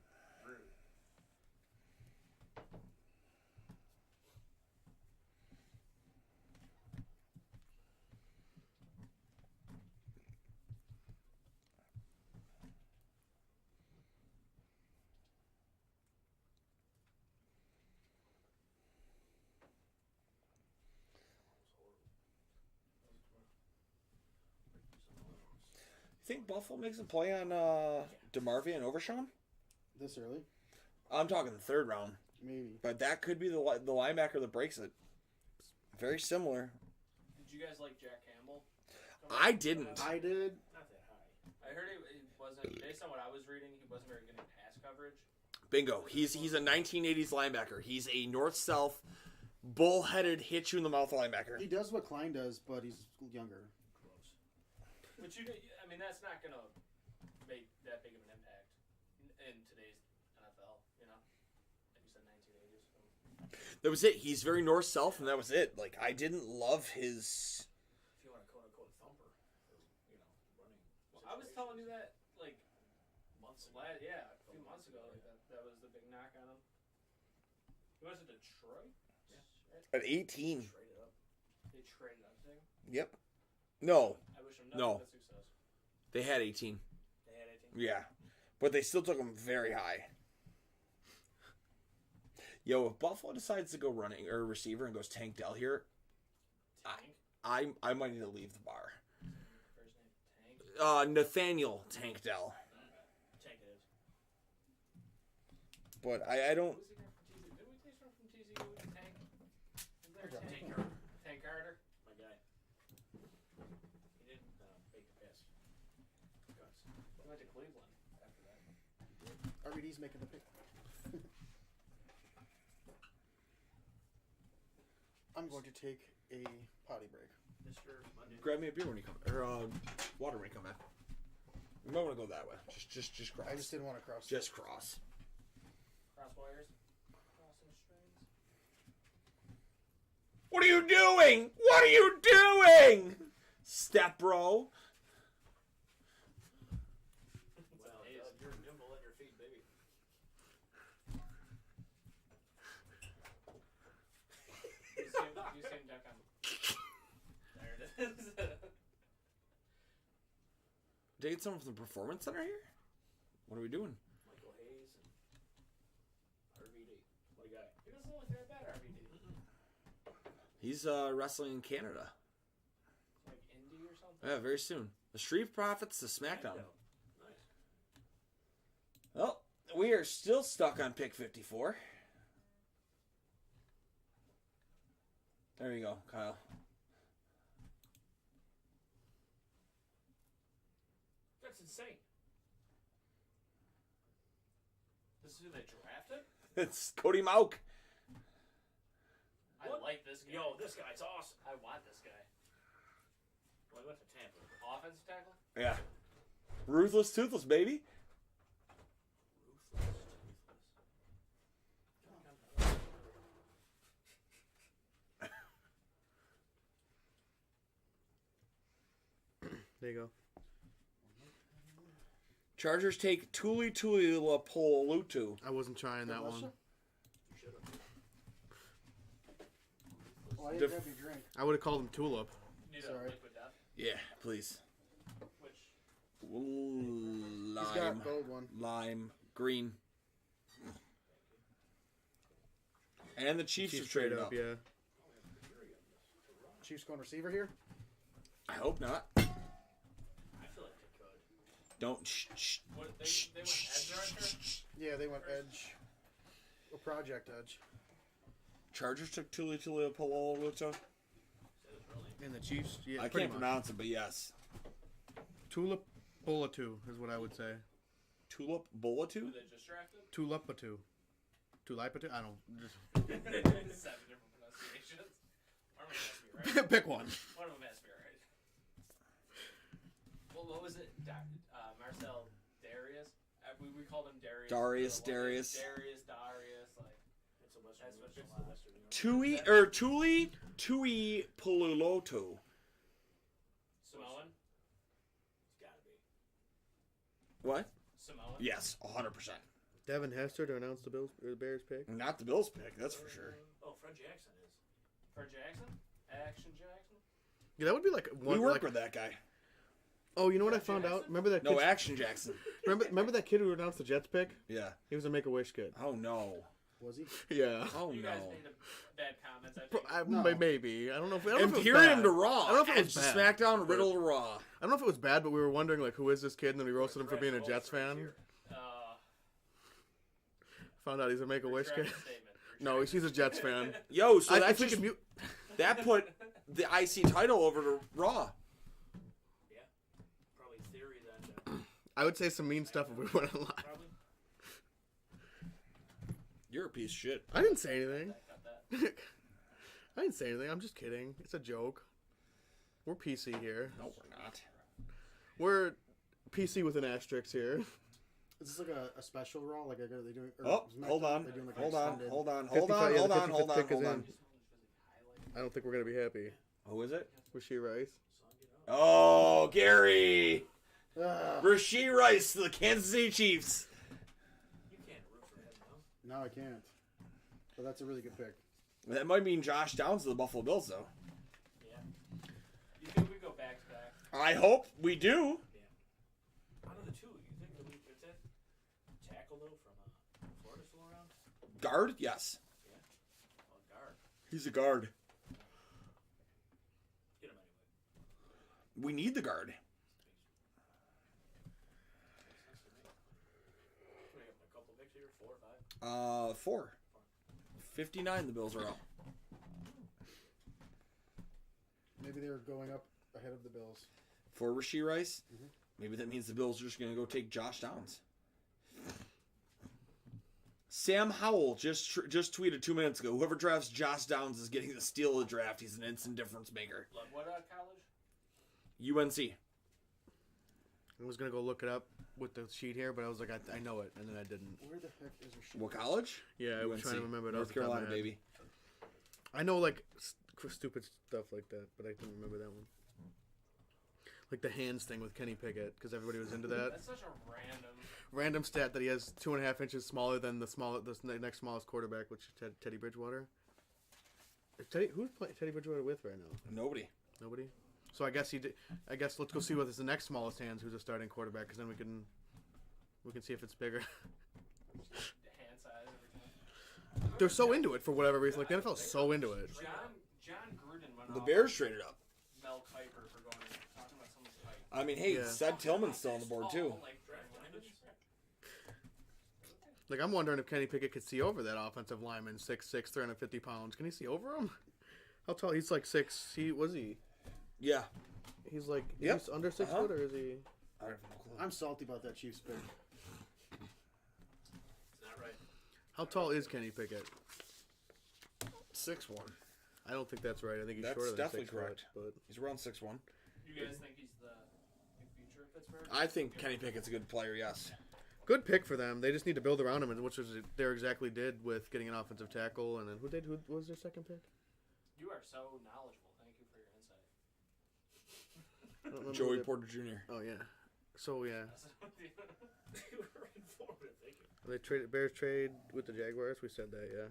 rude. Think Buffalo makes a play on DeMarvin and Overshawn? This early? I'm talking the third round, Maybe. but that could be the linebacker that breaks it. Very similar. Did you guys like Jack Campbell? I didn't. I did. Not that high. I heard he wasn't, based on what I was reading, he wasn't very good in pass coverage. Bingo. He's a 1980s linebacker. He's a north-south, bull-headed, hit you in the mouth linebacker. He does what Klein does, but he's younger. Close. Which I mean, that's not gonna make that big of an impact in today's NFL. You know, like you said, 1980s. So. That was it. He's very north-south, and that was it. Like, I didn't love his... If you want to quote-unquote thumper, or, running. Well, I was telling you that like months a few months ago. Like that was the big knock on him. He went to Detroit? At 18. Trade it up. They traded up to him? Yep. No, I wish him No. nothing but success. they had 18. They had 18. Yeah, but they still took him very high. Yo, if Buffalo decides to go running or receiver and goes Tank Dell here, Tank? I might need to leave the bar. First name Tank? Nathaniel Tank Dell. Tank it is. But I don't. Who's the guy from TCU? Didn't we take someone from TCU with Tank? Is there a Okay. Tank? Tank Carter. Tank Carter? My guy. He didn't make the pass. Guts. He went to Cleveland after that. RBD's making the pick. I'm going to take a potty break. Mr. Monday. Grab me a beer when you come, or water when you come back. You might want to go that way. Just cross. I just didn't want to cross. Just cross. Cross wires? Crossing strings? What are you doing? What are you doing? Step bro. Well, you're nimble at your feet, baby. You see him duck on. There it is. Did I get someone from the Performance Center here? What are we doing? Michael Hayes and RVD. What a guy. He doesn't look that bad, RVD. He's wrestling in Canada. Like Indy or something? Yeah, very soon. The Street Profits to SmackDown. Nice. Well, we are still stuck on pick 54. There you go, Kyle. That's insane. This is who they drafted? It's Cody Mauk. I like this guy. Yo, this guy's awesome. I want this guy. Well, he went to Tampa. Offensive tackle? Yeah. Ruthless Toothless, baby. Ruthless. There you go. Chargers take Tuli Lapolutu. I wasn't trying that one. You should have. Oh, I didn't Def- grab your drink. I would have called him Tulip. Need Sorry. a liquid death? Yeah, please. Which? He's got a Lime. gold one. Lime. Green. And the Chiefs have Chiefs traded up. yeah. Chiefs going receiver here. I hope not. I feel like they could. Don't. Shh. What, they went edge rusher? Yeah, they went edge. Or project edge. Chargers took Tuli Lapolutu. Said it really. And the Chiefs, yeah, I pretty can't much. pronounce it, but yes. Tulip Bulatu is what I would say. Tulip Bulatu? Who they just drafted? Tulipatu. Tulipatu? I don't. Just 7 different pronunciations. One of them has to be right. pick one. One of them has to be right. Well, what was it? Marcel Darius? We called him Darius. Darius. Darius, like. It's a Western. That's what It's it's the Western New York. Tui Pululotu. Samoan? It's gotta be. What? Samoan? Yes, 100%. Devin Hester to announce the Bears pick. Not the Bills pick, that's for sure. Oh, Fred Jackson is. For Jackson? Action Jackson? Yeah, that would be like one. We work like, with that guy. Oh, you know what I Fred found out? Jackson? Remember that? No, kid, Action Jackson. remember that kid who announced the Jets pick? Yeah. He was a Make-A-Wish kid. Oh, no. Was he? Yeah. Oh, You no. guys made bad comments, I think. No. Maybe. I don't know if. I don't know if it was Imperium bad. to Raw. I don't know if it Edge was to bad. SmackDown, Riddle to Raw. I don't know if it was bad, but we were wondering like, who is this kid? And then we roasted him for being a Jets fan. Found out he's a Make-A-Wish kid. Retract the statement. No, he's a Jets fan. Yo, so I that think we just could mute. that put the IC title over to Raw. Yeah. Probably theory then. I would say some mean stuff if we went on live. Probably. You're a piece of shit. I didn't say anything. Got that. I didn't say anything. I'm just kidding. It's a joke. We're PC here. No, we're not. We're PC with an asterisk here. Is this like a special Raw? Like are they doing? Oh, is Mac- hold on. they're doing like Hold an on. extended- Hold on. 55 yeah, the 55th pick is Hold on. in. I don't think we're gonna be happy. Who is it? Rasheed Rice. Oh, Gary. Ah, Rasheed Rice to the Kansas City Chiefs. You can't root for him, no. no, I can't. But that's a really good pick. That might mean Josh Downs to the Buffalo Bills, though. Yeah. You think we go back to back? I hope we do. Out of the two, you think that it's that tackle though from Florida still around? Guard? Yes. Yeah. Well, guard. He's a guard. Get him anyway. We need the guard. Can I get a couple picks here? 4 or 5? 4. 59 the Bills are up. Maybe they're going up ahead of the Bills. For Rashee Rice? Maybe that means the Bills are just going to go take Josh Downs. Sam Howell just tweeted 2 minutes ago, whoever drafts Josh Downs is getting the steal of the draft. He's an instant difference maker. What college? UNC. I was gonna go look it up with the sheet here, but I was like, I know it, and then I didn't. Where the heck is her shit? What college? Yeah, I was trying to remember it. North off the top of my Carolina, head. baby. I know like stupid stuff like that, but I couldn't remember that one. Like the hands thing with Kenny Pickett, because everybody was into that. That's such a Random stat that he has 2.5 inches smaller than the next smallest quarterback, which is Teddy Bridgewater. Who's playing Teddy Bridgewater with right now? Nobody. Nobody. So I guess he did. I guess let's go see what is the next smallest hands. Who's a starting quarterback? Because then we can see if it's bigger. hand size everything. They're so into it for whatever reason. Like the NFL's so into it. John Gruden went The off Bears traded up. Mel Kiper for talking about someone's height. I mean, hey, Yeah. Seth Tillman's still on the board, too. Like I'm wondering if Kenny Pickett could see over that offensive lineman, 6'6", 350 pounds. Can he see over him? How tall? He's like 6. Was he? Yeah. He's like Yep. he's under 6 Uh-huh. foot, or is he? I have no clue. I'm salty about that Chiefs pick. It's not right. How tall is Kenny Pickett? 6'1". I don't think that's right. I think he's That's shorter than definitely 6 foot, correct. but He's around 6'1". You guys think he's the future of Pittsburgh? I think Kenny Pickett's a good player, yes. good pick for them. They just need to build around him, which was they exactly did with getting an offensive tackle. And then who was their second pick? You are so knowledgeable. Thank you for your insight. I don't remember Joey who they- Porter Jr. Oh yeah. So yeah, You were informative. Thank you. they traded Bears trade with the Jaguars. We said that, yeah.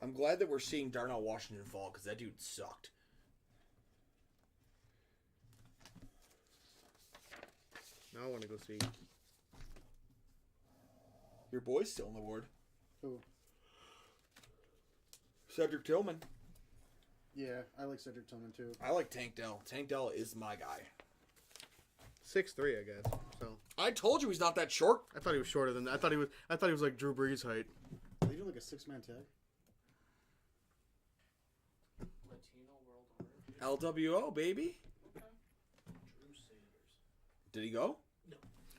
I'm glad that we're seeing Darnell Washington fall because that dude sucked. Now I want to go see. Your boy's still on the board. Who? Cedric Tillman. Yeah, I like Cedric Tillman too. I like Tank Dell. Tank Dell is my guy. 6'3", I guess. So I told you he's not that short. I thought he was shorter than that. I thought he was like Drew Brees height. They do like a 6-man tag. Latino World Order. LWO, baby. Drew Sanders. Did he go?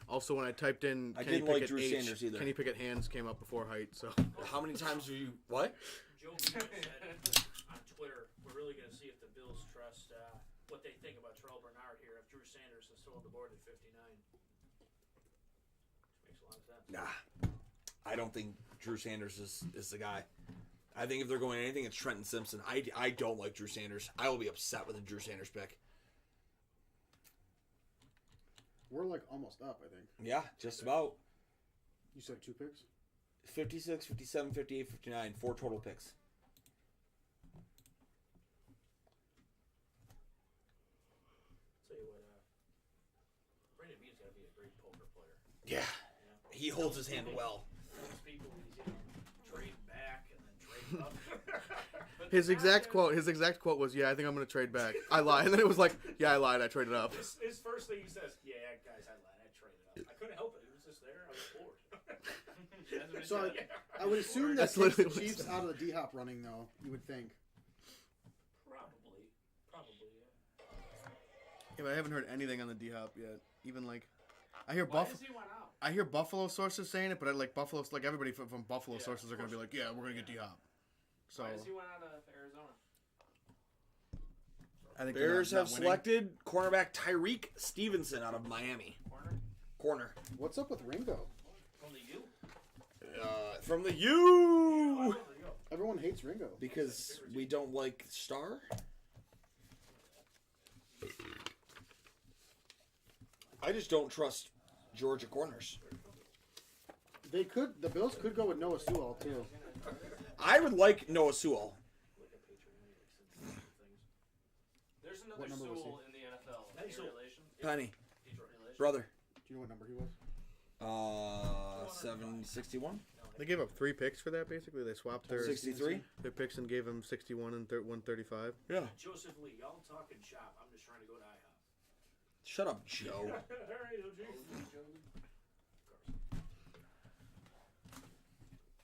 Also, when I typed in I Kenny didn't like Pickett Drew H, Sanders either. Kenny Pickett hands came up before height. So How many times have you... What? Joe Buck said on Twitter, we're really going to see if the Bills trust what they think about Terrell Bernard here if Drew Sanders is still on the board at 59. Which makes a lot of sense. Nah. I don't think Drew Sanders is the guy. I think if they're going anything, it's Trenton Simpson. I don't like Drew Sanders. I will be upset with a Drew Sanders pick. We're like almost up, I think. Yeah, just about. You said 2 picks? 56, 57, 58, 59. 4 total picks. Tell you what, Brandon Beane's got to be a great poker player. Yeah. He holds his hand well. Those people, he's trade back and then trade up. his exact quote was, "Yeah, I think I'm going to trade back." I lied, and then it was like, "Yeah, I lied. I traded up." His first thing he says, "Yeah, guys, I lied. I traded up. I couldn't help it. It was just there. I was bored." That's what he So said. I would assume that That's takes the literally what he Chiefs said. out of the D-Hop running, though, you would think. Probably, yeah. Yeah, but I haven't heard anything on the D-Hop yet. Even like, I hear Why Buffalo. does he want out? I hear Buffalo sources saying it, but I like Buffalo. Like everybody from Buffalo sources are going to be like, "Yeah, we're going to get D-Hop." So Why does he want out of Arizona? I think they're Bears not have winning. selected cornerback Tyreek Stevenson out of Miami. Corner? Corner. What's up with Ringo? Only you. From the U. There you go. Everyone hates Ringo. Because we don't like Star. I just don't trust Georgia corners. They could. The Bills could go with Noah Sewell too. I would like Noah Sewell. There's another What number was Sewell in the NFL. Any relation? Penny, Detroit relation? brother. Do you know what number he was? 761, They gave up 3 picks for that. Basically, they swapped their 63. picks and gave him 61 and 135. Yeah. Joseph Lee, y'all talking shop. I'm just trying to go to IHOP. Shut up, Joe. All right, OG.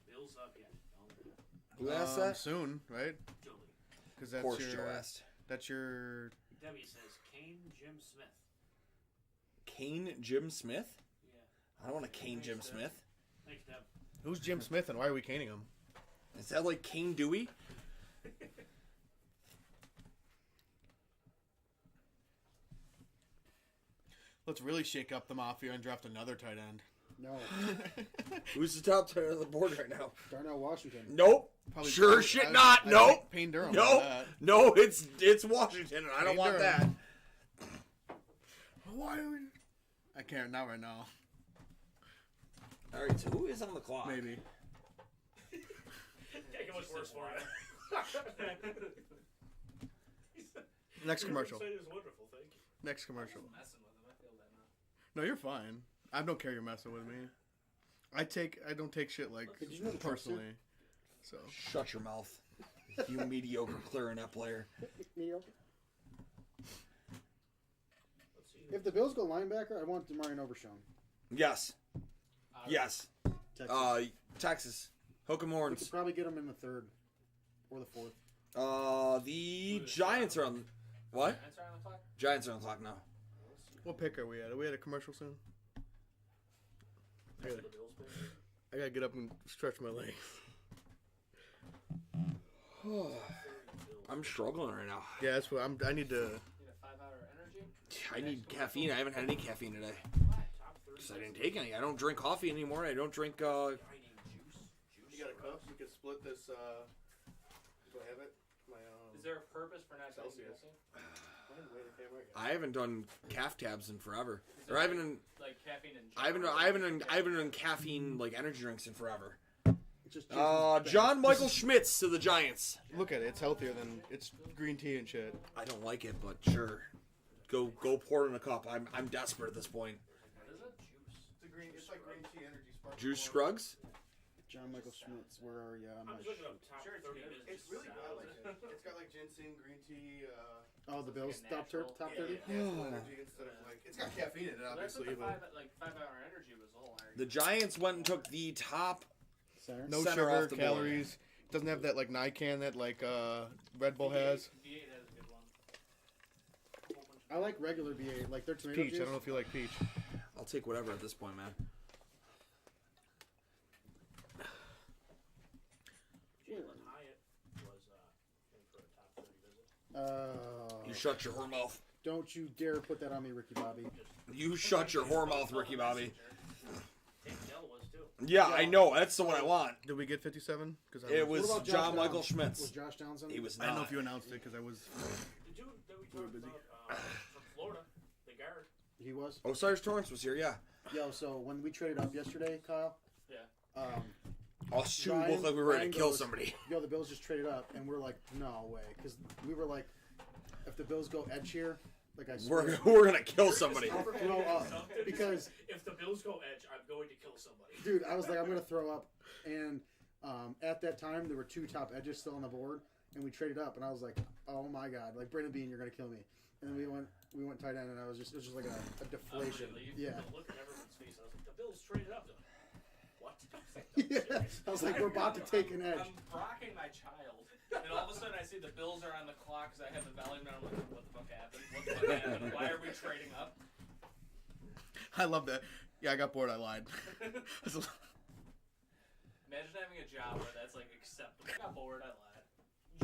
Bills up yet? Who asked that? Soon, right? Jolie. Because Of course, Joe asked. That's your. Debbie says Kane Jim Smith. Kane Jim Smith? Yeah. I don't want to cane Jim Smith. Thanks, Deb. Who's Jim Smith and why are we caning him? Is that like Kane Dewey? Let's really shake up the mafia and draft another tight end. No. Who's the top tight end on the board right now? Darnell Washington. Nope. Probably Sure shit not. Nope. Payne Durham. Nope. No, it's Washington, and I don't Payne want that. Durham. Why are we? I can't now. Right now. All right, so who is on the clock? Maybe. Can't get much worse for you. Next commercial. Your website is wonderful, thank you. Next commercial. Messing with him. I feel that now. No, you're fine. I don't care you're messing with me. I don't take shit like Did you know the truck suit? personally. So Shut your mouth, you mediocre clarinet player. Mediocre. Let's see. If the Bills go linebacker, I want Demarion Overshown. Yes. Yes. Texas. Texas. Hook 'em We horns. could probably get him in the 3rd or the 4th. The Giants are on. What? Answer on the clock? Giants are on the clock now. what pick are we at? Are we at a commercial soon? I The gotta, Bills pick. I gotta get up and stretch my legs. I'm struggling right now. Yeah, that's what I need to. Need a 5-hour energy? I need caffeine. I haven't had any caffeine today. Top 30. Because I didn't take any. I don't drink coffee anymore. I don't drink. I need juice. You got a cup? We can split this. Do I have it? My Is there a purpose for not taking Celsius. caffeine? I haven't done calf tabs in forever. Is Or it I haven't done. like caffeine and I haven't done caffeine like energy drinks in forever. It's just John Michael Schmitz to the Giants. Look at it. It's healthier than it's green tea and shit. I don't like it, but sure. Go pour it in a cup. I'm desperate at this point. What is it? Juice. It's like green tea energy sparkling. Juice Scruggs? John Michael Schmitz. Where are you? I'm just looking up top Sure, it's 30 good. business. It's really sounds. good. It's got like ginseng, green tea. Oh, the Bills like a top natural- top 30. energy instead of like it's got caffeine in it, Well, that's what obviously. the But 5-hour energy was all. The Giants went and took the top. Center. no center sugar, off the board. calories. It doesn't have that like Nican that like Red Bull has. V8 has a good one. I like regular B8, like their tomato Peach. I juice. don't know if you like peach. I'll take whatever at this point, man. Jalen Hyatt was in for a top 30 visit. You shut your whore mouth. Don't you dare put that on me, Ricky Bobby. You shut your whore mouth, Ricky Bobby. Tank Dell was too. Yeah, I know. That's the one I want. Did we get 57? Because It was What about John Josh Michael Downs? Schmitz. Was Josh Downs on He it? was I don't know not. if you announced it because I was. The dude that we talked busy. about from Florida, the guard. He was. Osiris Torrance was here, yeah. Yo, so when we traded up yesterday, Kyle. Yeah. Us two Ryan- looked like we were going Ryan to kill goes, somebody. Yo, the Bills just traded up, and we're like, no way, because we were like, if the Bills go edge here, like I swear, We're going to kill somebody. throw up because If the Bills go edge, I'm going to kill somebody. dude, I was like, I'm gonna throw up, and at that time there were 2 top edges still on the board, and we traded up, and I was like, oh my god, like Brandon Bean, you're gonna kill me, and then we went tight end, and it was just like a deflation, yeah. The look at everyone's face. I was like, the Bills traded up. What? Yeah, I was like, we're about to take an edge. I'm rocking my child, and all of a sudden I see the Bills are on the clock because I have the volume down. I'm like, what the fuck happened? What the fuck happened? Why are we trading up? I love that. Yeah, I got bored. I lied. Imagine having a job where that's like acceptable. I got bored. I lied.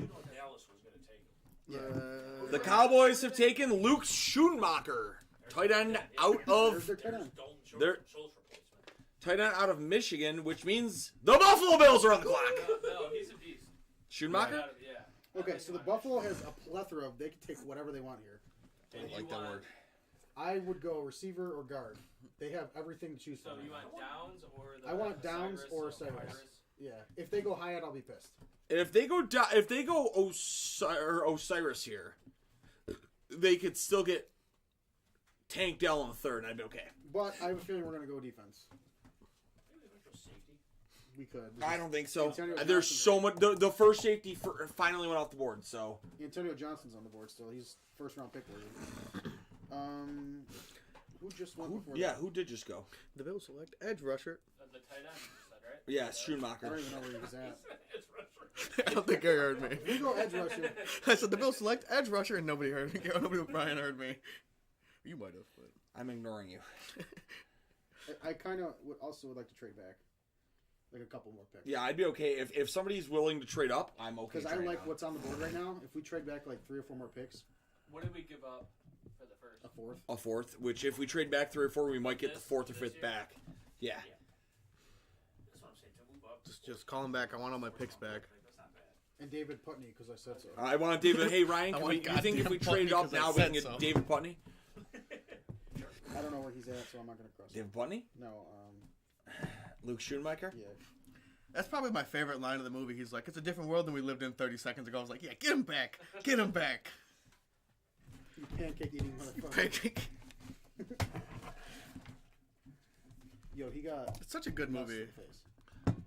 You know Dallas was going to take him. The Cowboys have taken Luke Schoonmaker, tight end out There's of their tight end. Dalton They're- Schultz replacement. tight end out of Michigan, which means the Buffalo Bills are on the clock. No, he's a beast. Schoonmaker? Yeah. Okay, so the Buffalo has a plethora of they can take whatever they want here. I And like you that want word. I would go receiver or guard. They have everything to choose So from. you want Downs or the I want Downs or Cyrus? Cyrus. Yeah, if they go Hyatt, I'll be pissed. And if they go Osiris here, they could still get Tank Dell in the third, and I'd be okay. But I have a feeling we're going to go defense. We could. I don't think so. Antonio There's Johnson- so much. The first safety finally went off the board, so. Antonio Johnson's on the board still. He's first round pick worthy. Who just went before Yeah, that? who did just go? The Bills select edge rusher. The tight end, you said, right? Yeah, I Schumacher. don't even know where he was at. I don't think Gary heard me. We go edge rusher. I said the Bills select edge rusher, and nobody heard me. Nobody but Brian heard me. You might have, but I'm ignoring you. I kind of would like to trade back, like a couple more picks. Yeah, I'd be okay if somebody's willing to trade up. I'm okay. Because I trading like up. what's on the board right now. If we trade back like 3 or 4 more picks, What did we give up for the first? a fourth. a fourth. Which if we trade back 3 or 4, we might get the This- 4th or this 5th year? back. Yeah. That's what I'm saying. To move up. just call him back. I want all my picks back. Like, that's not bad. And David Putney, because I said so. I want David. Hey Ryan, I can want you think if we goddamn trade Putney up 'cause I now we said can get so. David Putney? I don't know where he's at, so I'm not going to cross him. David Putney? No, Luke Schoonmaker? yeah. That's probably my favorite line of the movie. He's like, "It's a different world than we lived in 30 seconds ago." I was like, "Yeah, get him back, get him back." You pancake eating motherfucker. Pancake. Yo, he got It's such a good nuts movie. to the face.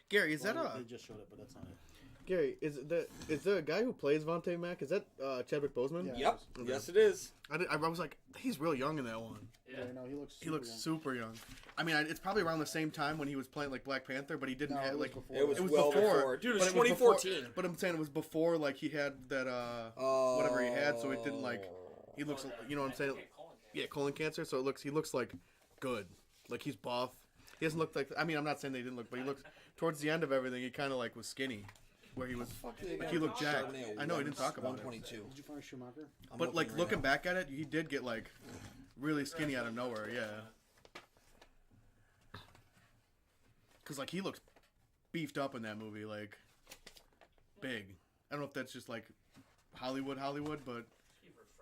Gary, is that Well, a They just showed it, but that's not it. Gary? Is there a guy who plays Vontae Mack? Is that Chadwick Boseman? Yeah. Yep. Okay. Yes, it is. I was like, he's real young in that one. Yeah, no, he looks. He looks young. super young. I mean, it's probably around the same time when he was playing like Black Panther, but he didn't No, have it was like before. It was it was well before. before. Dude, it was but before- 2014. But I'm saying it was before like he had that whatever he had, so it didn't like he looks. You know what I'm saying? Yeah, colon cancer. So he looks like good. Like he's buff. He doesn't look like. I mean, I'm not saying they didn't look, but he looks towards the end of everything. He kind of like was skinny, where he was. Like he looked jacked. I know he didn't talk about it. 122. Did you find Schumacher? But like looking back at it, he did get like really skinny out of nowhere. Yeah. Cause like he looks beefed up in that movie, like big. I don't know if that's just like Hollywood, but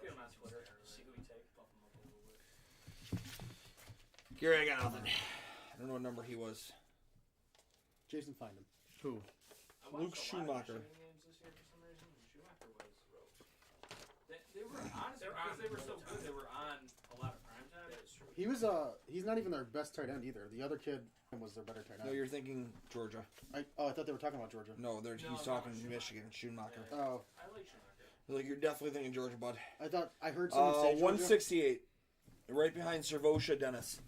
Get him on Twitter. See who he takes. Buff him up a little bit. Gary, I got nothing. I don't know what number he was. Jason, find him. who? I watched Luke a lot of Schumacher. Michigan games this year for some reason. And Schumacher was. They were honestly because they were so good. They were on a lot of prime time. That's true. He was he's not even their best tight end either. The other kid was their better tight No, end. you're thinking Georgia. I thought they were talking about Georgia. No, No, he's no, talking Schumacher. Michigan. Schumacher. Oh, I like Schumacher. Like you're definitely thinking Georgia, bud. I thought I heard someone say Georgia. 168. Right behind Servosha Dennis.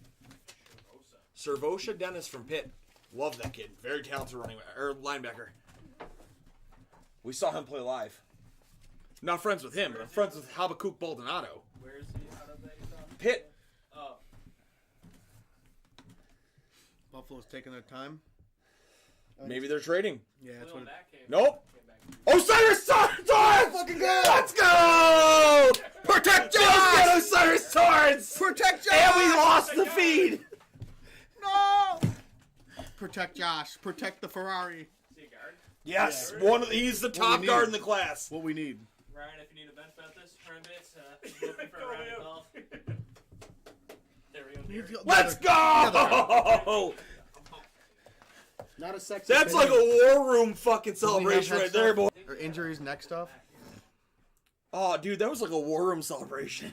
Servosha Dennis from Pitt. Love that kid. Very talented linebacker. We saw him play live. Not friends with him, but I'm friends with Habakkuk Baldonado. Where is he out of that? Pitt. Oh, Buffalo's taking their time. Maybe they're trading. Yeah, that's what. that came. Nope. Came back. Osiris Torrance! Fucking go! Let's go! Protect Josh! Get Osiris Torrance! Protect Josh! And we lost the feed! No! Protect Josh. Protect the Ferrari. Is he a guard? Yes, he's the What top we guard need. in the class. What we need. Ryan, if you need a bench bet this Ryan Bates, looking for a round of golf. There we go. Gary. Let's go! Not a sexy. That's like a war room fucking celebration right there, boy. Or injuries, neck stuff. Oh, dude, that was like a war room celebration.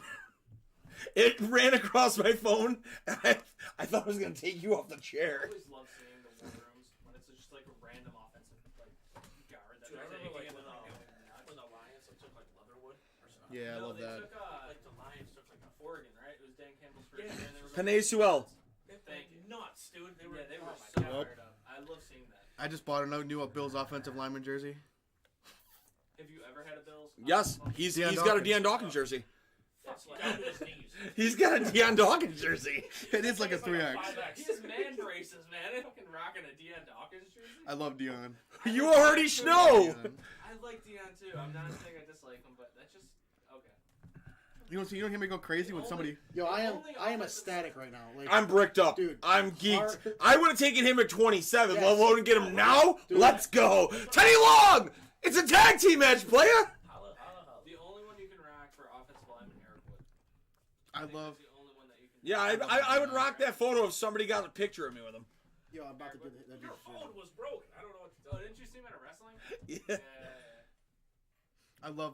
It ran across my phone, and I thought it was gonna take you off the I chair. always love seeing the war rooms when it's just like a random offensive like guard that Dude, I they're remember like taking when and the Lions took like Leatherwood or something. Yeah, I No, love they that. Took, Like the Lions took like a Oregon, right? It was Dan Campbell's first Yeah. year. And they were Panay Sewell. Thank you. nuts, dude. They were, Yeah, they oh were my so God. fired up. I love seeing that. I just bought a new Bills offensive lineman jersey. Have you ever had a Bills? Yes, he's got a Deion Dawkins jersey. It's like down to his knees. He's got a Deion Dawkins jersey. It is like a 3X. He has man braces, man. Fucking rocking a Deion Dawkins jersey. I love Dion. You already know. I like Deion too. I'm not saying I dislike him, but that's just okay. You don't hear me go crazy when somebody. Yo, I am ecstatic right now. Like, I'm bricked up. Dude, I'm geeked. our- I would have taken him at 27, Yes. let alone get him now. Dude. Let's go. Teddy Long! It's a tag team match, playa. Holla, holla, holla. The only one you can rock for offensive lineman, Eric Wood. I think love- that's the only one that you can. Yeah, I would rock that photo if somebody got a picture of me with him. Yo, I'm about to do that. Your phone was broken. I don't know what to Oh, tell you. didn't you see him at a wrestling? Yeah. Yeah. I love